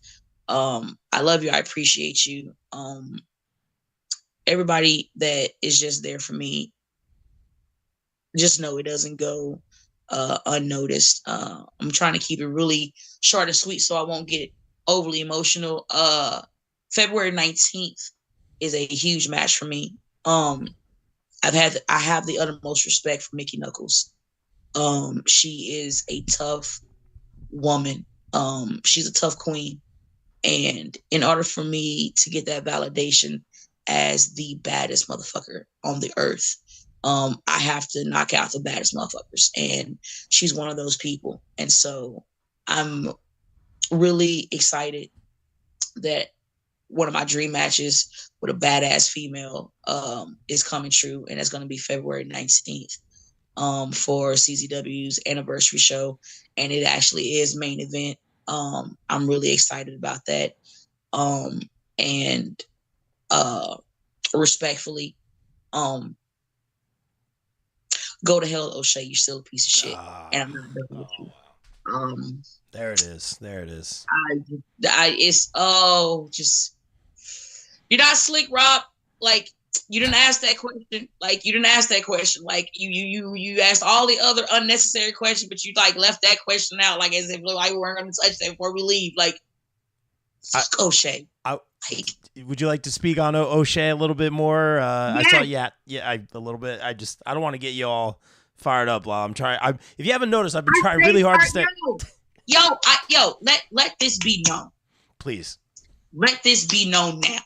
I love you. I appreciate you. Everybody that is just there for me, just know it doesn't go unnoticed. I'm trying to keep it really short and sweet so I won't get overly emotional. February 19th is a huge match for me. I have the utmost respect for Mickey Knuckles. She is a tough woman. She's a tough queen. And in order for me to get that validation as the baddest motherfucker on the earth, I have to knock out the baddest motherfuckers. And she's one of those people. And so I'm really excited that one of my dream matches with a badass female is coming true, and it's going to be February 19th for CZW's anniversary show, and it actually is main event. I'm really excited about that. And respectfully, go to hell, O'Shea. You're still a piece of shit, and I'm not done with you. There it is. You're not slick, Rob. Like, you didn't ask that question. Like, you asked all the other unnecessary questions, but you like left that question out, like as if like we weren't going to touch that before we leave. Like, fuck O'Shea. Would you like to speak on O'Shea a little bit more? I saw, a little bit. I don't want to get you all fired up while I'm trying. If you haven't noticed, I've been trying really hard to stay. Let this be known. Please. Let this be known now.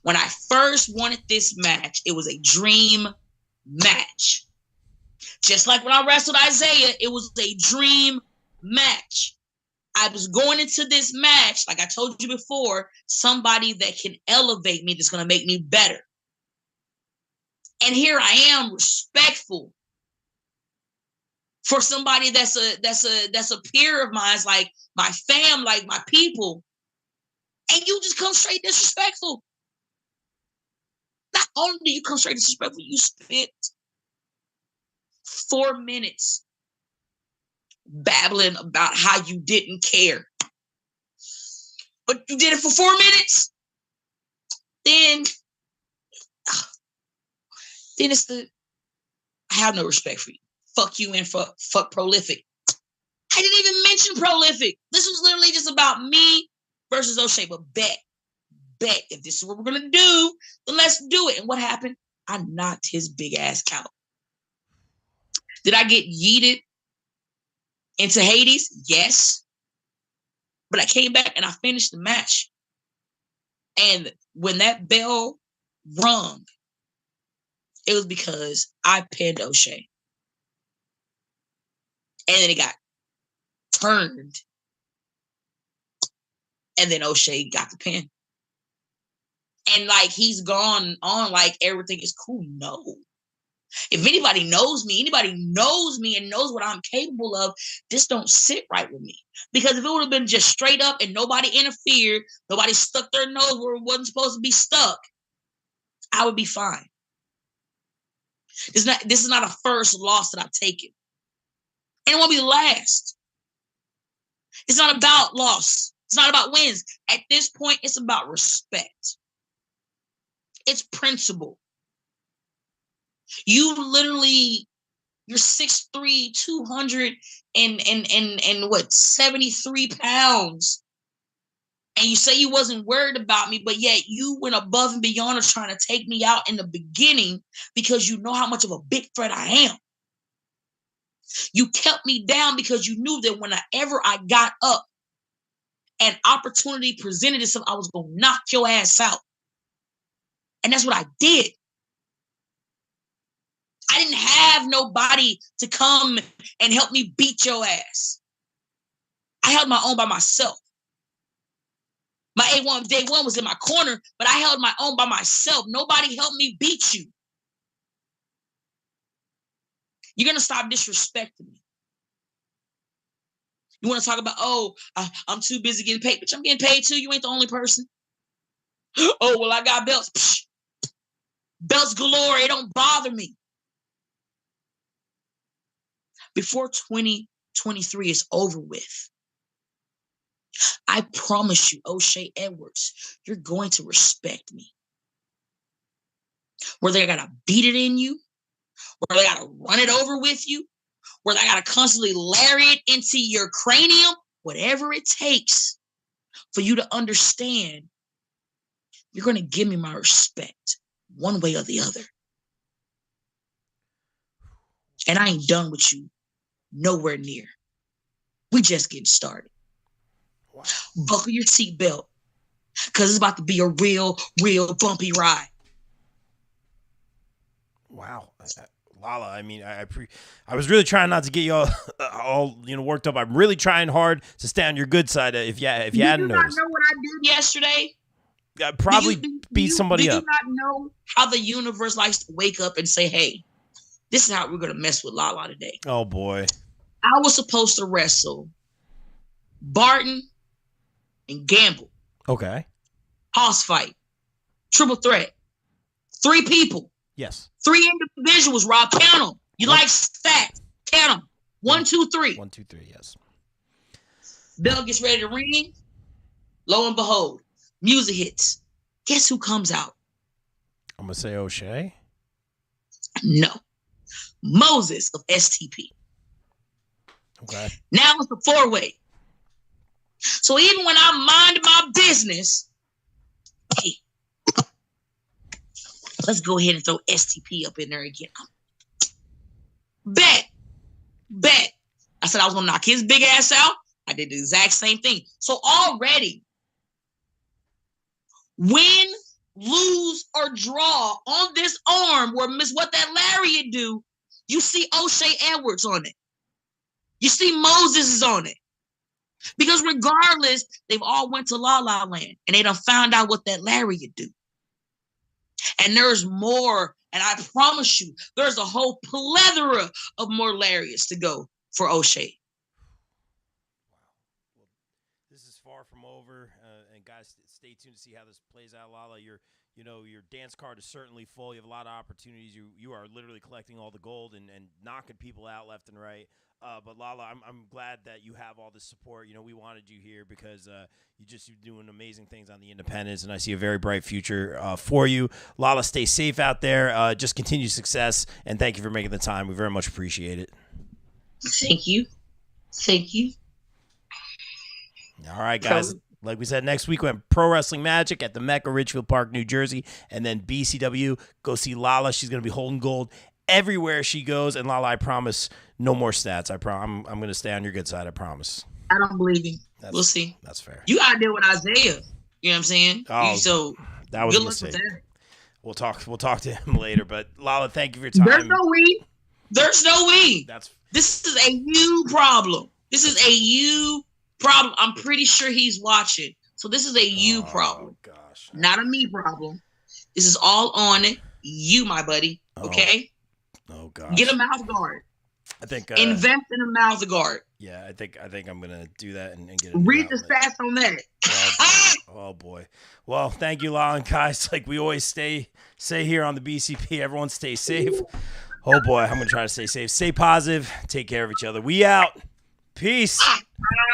When I first wanted this match, it was a dream match. Just like when I wrestled Isaiah, it was a dream match. I was going into this match, like I told you before, somebody that can elevate me, that's going to make me better. And here I am, respectful for somebody that's a peer of mine, like my fam, like my people, and you just come straight disrespectful. Not only do you come straight disrespectful, you spent 4 minutes babbling about how you didn't care, but you did it for 4 minutes. Then it's I have no respect for you. Fuck you and fuck Prolific. I didn't even mention Prolific. This was literally just about me versus O'Shea. But bet, if this is what we're gonna do, then let's do it. And what happened? I knocked his big ass out. Did I get yeeted into Hades? Yes. But I came back and I finished the match. And when that bell rung, it was because I pinned O'Shea. And then it got turned. And then O'Shea got the pin. And like he's gone on like everything is cool. No. If anybody knows me and knows what I'm capable of, this don't sit right with me. Because if it would have been just straight up and nobody interfered, nobody stuck their nose where it wasn't supposed to be stuck, I would be fine. This is not a first loss that I've taken. And it won't be the last. It's not about loss. It's not about wins. At this point, it's about respect. It's principle. You're 6'3", 200 and what, 73 pounds. And you say you wasn't worried about me, but yet you went above and beyond of trying to take me out in the beginning because you know how much of a big threat I am. You kept me down because you knew that whenever I got up, an opportunity presented itself, I was going to knock your ass out. And that's what I did. I didn't have nobody to come and help me beat your ass. I held my own by myself. My A1 day one was in my corner, but I held my own by myself. Nobody helped me beat you. You're going to stop disrespecting me. You want to talk about, I'm too busy getting paid. Bitch, I'm getting paid too. You ain't the only person. Oh, well, I got belts. Psh. Belts galore. It don't bother me. Before 2023 is over with, I promise you, O'Shea Edwards, you're going to respect me. Whether I got to beat it in you, whether I got to run it over with you, whether I got to constantly layer it into your cranium, whatever it takes for you to understand, you're going to give me my respect one way or the other. And I ain't done with you nowhere near. We just getting started. Wow. Buckle your seatbelt because it's about to be a real bumpy ride. Wow. A Lala, I mean, I was really trying not to get you all worked up. I'm really trying hard to stay on your good side. If you hadn't noticed, you not know what I did yesterday? Probably beat somebody up. Do you not know how the universe likes to wake up and say, "Hey, this is how we're gonna mess with Lala today"? Oh boy! I was supposed to wrestle Barton and Gamble. Okay. Hoss fight, triple threat, 3 people. Yes. 3 individuals, Rob. Count them. You like stats. Count them. 1, 2, 3. 1, 2, 3, yes. Bell gets ready to ring. Lo and behold, music hits. Guess who comes out? I'm going to say O'Shea. No. Moses of STP. Okay. Now it's a 4-way. So even when I mind my business, hey, let's go ahead and throw STP up in there again. Bet. I said I was going to knock his big ass out. I did the exact same thing. So already, win, lose, or draw on this arm where Miss What That Lariat do, you see O'Shea Edwards on it. You see Moses is on it. Because regardless, they've all went to La La Land and they done found out what that lariat do. And there's more, and I promise you, there's a whole plethora of more lariats to go for O'Shea. Well, this is far from over, and guys, stay tuned to see how this plays out. Lala, your dance card is certainly full. You have a lot of opportunities. You are literally collecting all the gold and knocking people out left and right. But Lala, I'm glad that you have all this support. We wanted you here because you're doing amazing things on the independents, and I see a very bright future for you. Lala, stay safe out there. Just continue success, and thank you for making the time. We very much appreciate it. Thank you. All right, guys. Like we said, next week we have Pro Wrestling Magic at the Mecca, Ridgefield Park, New Jersey, and then BCW. Go see Lala. She's going to be holding gold everywhere she goes. And Lala, I promise, no more stats. I'm going to stay on your good side. I promise. I don't believe you. We'll see. That's fair. You got to deal with Isaiah. You know what I'm saying? Oh, so that was a mistake. We'll talk to him later. But Lala, thank you for your time. There's no we. This is a you problem. Problem. I'm pretty sure he's watching. So this is a you problem. Gosh. Not a me problem. This is all on you, my buddy. Okay? Oh gosh. Get a mouth guard. I think invest in a mouth guard. Yeah, I think I'm gonna do that and get it. Read the stats on that. Oh boy. Well, thank you, Lala, and guys. Like we always say here on the BCP, everyone stay safe. Oh boy, I'm gonna try to stay safe. Stay positive. Take care of each other. We out. Peace.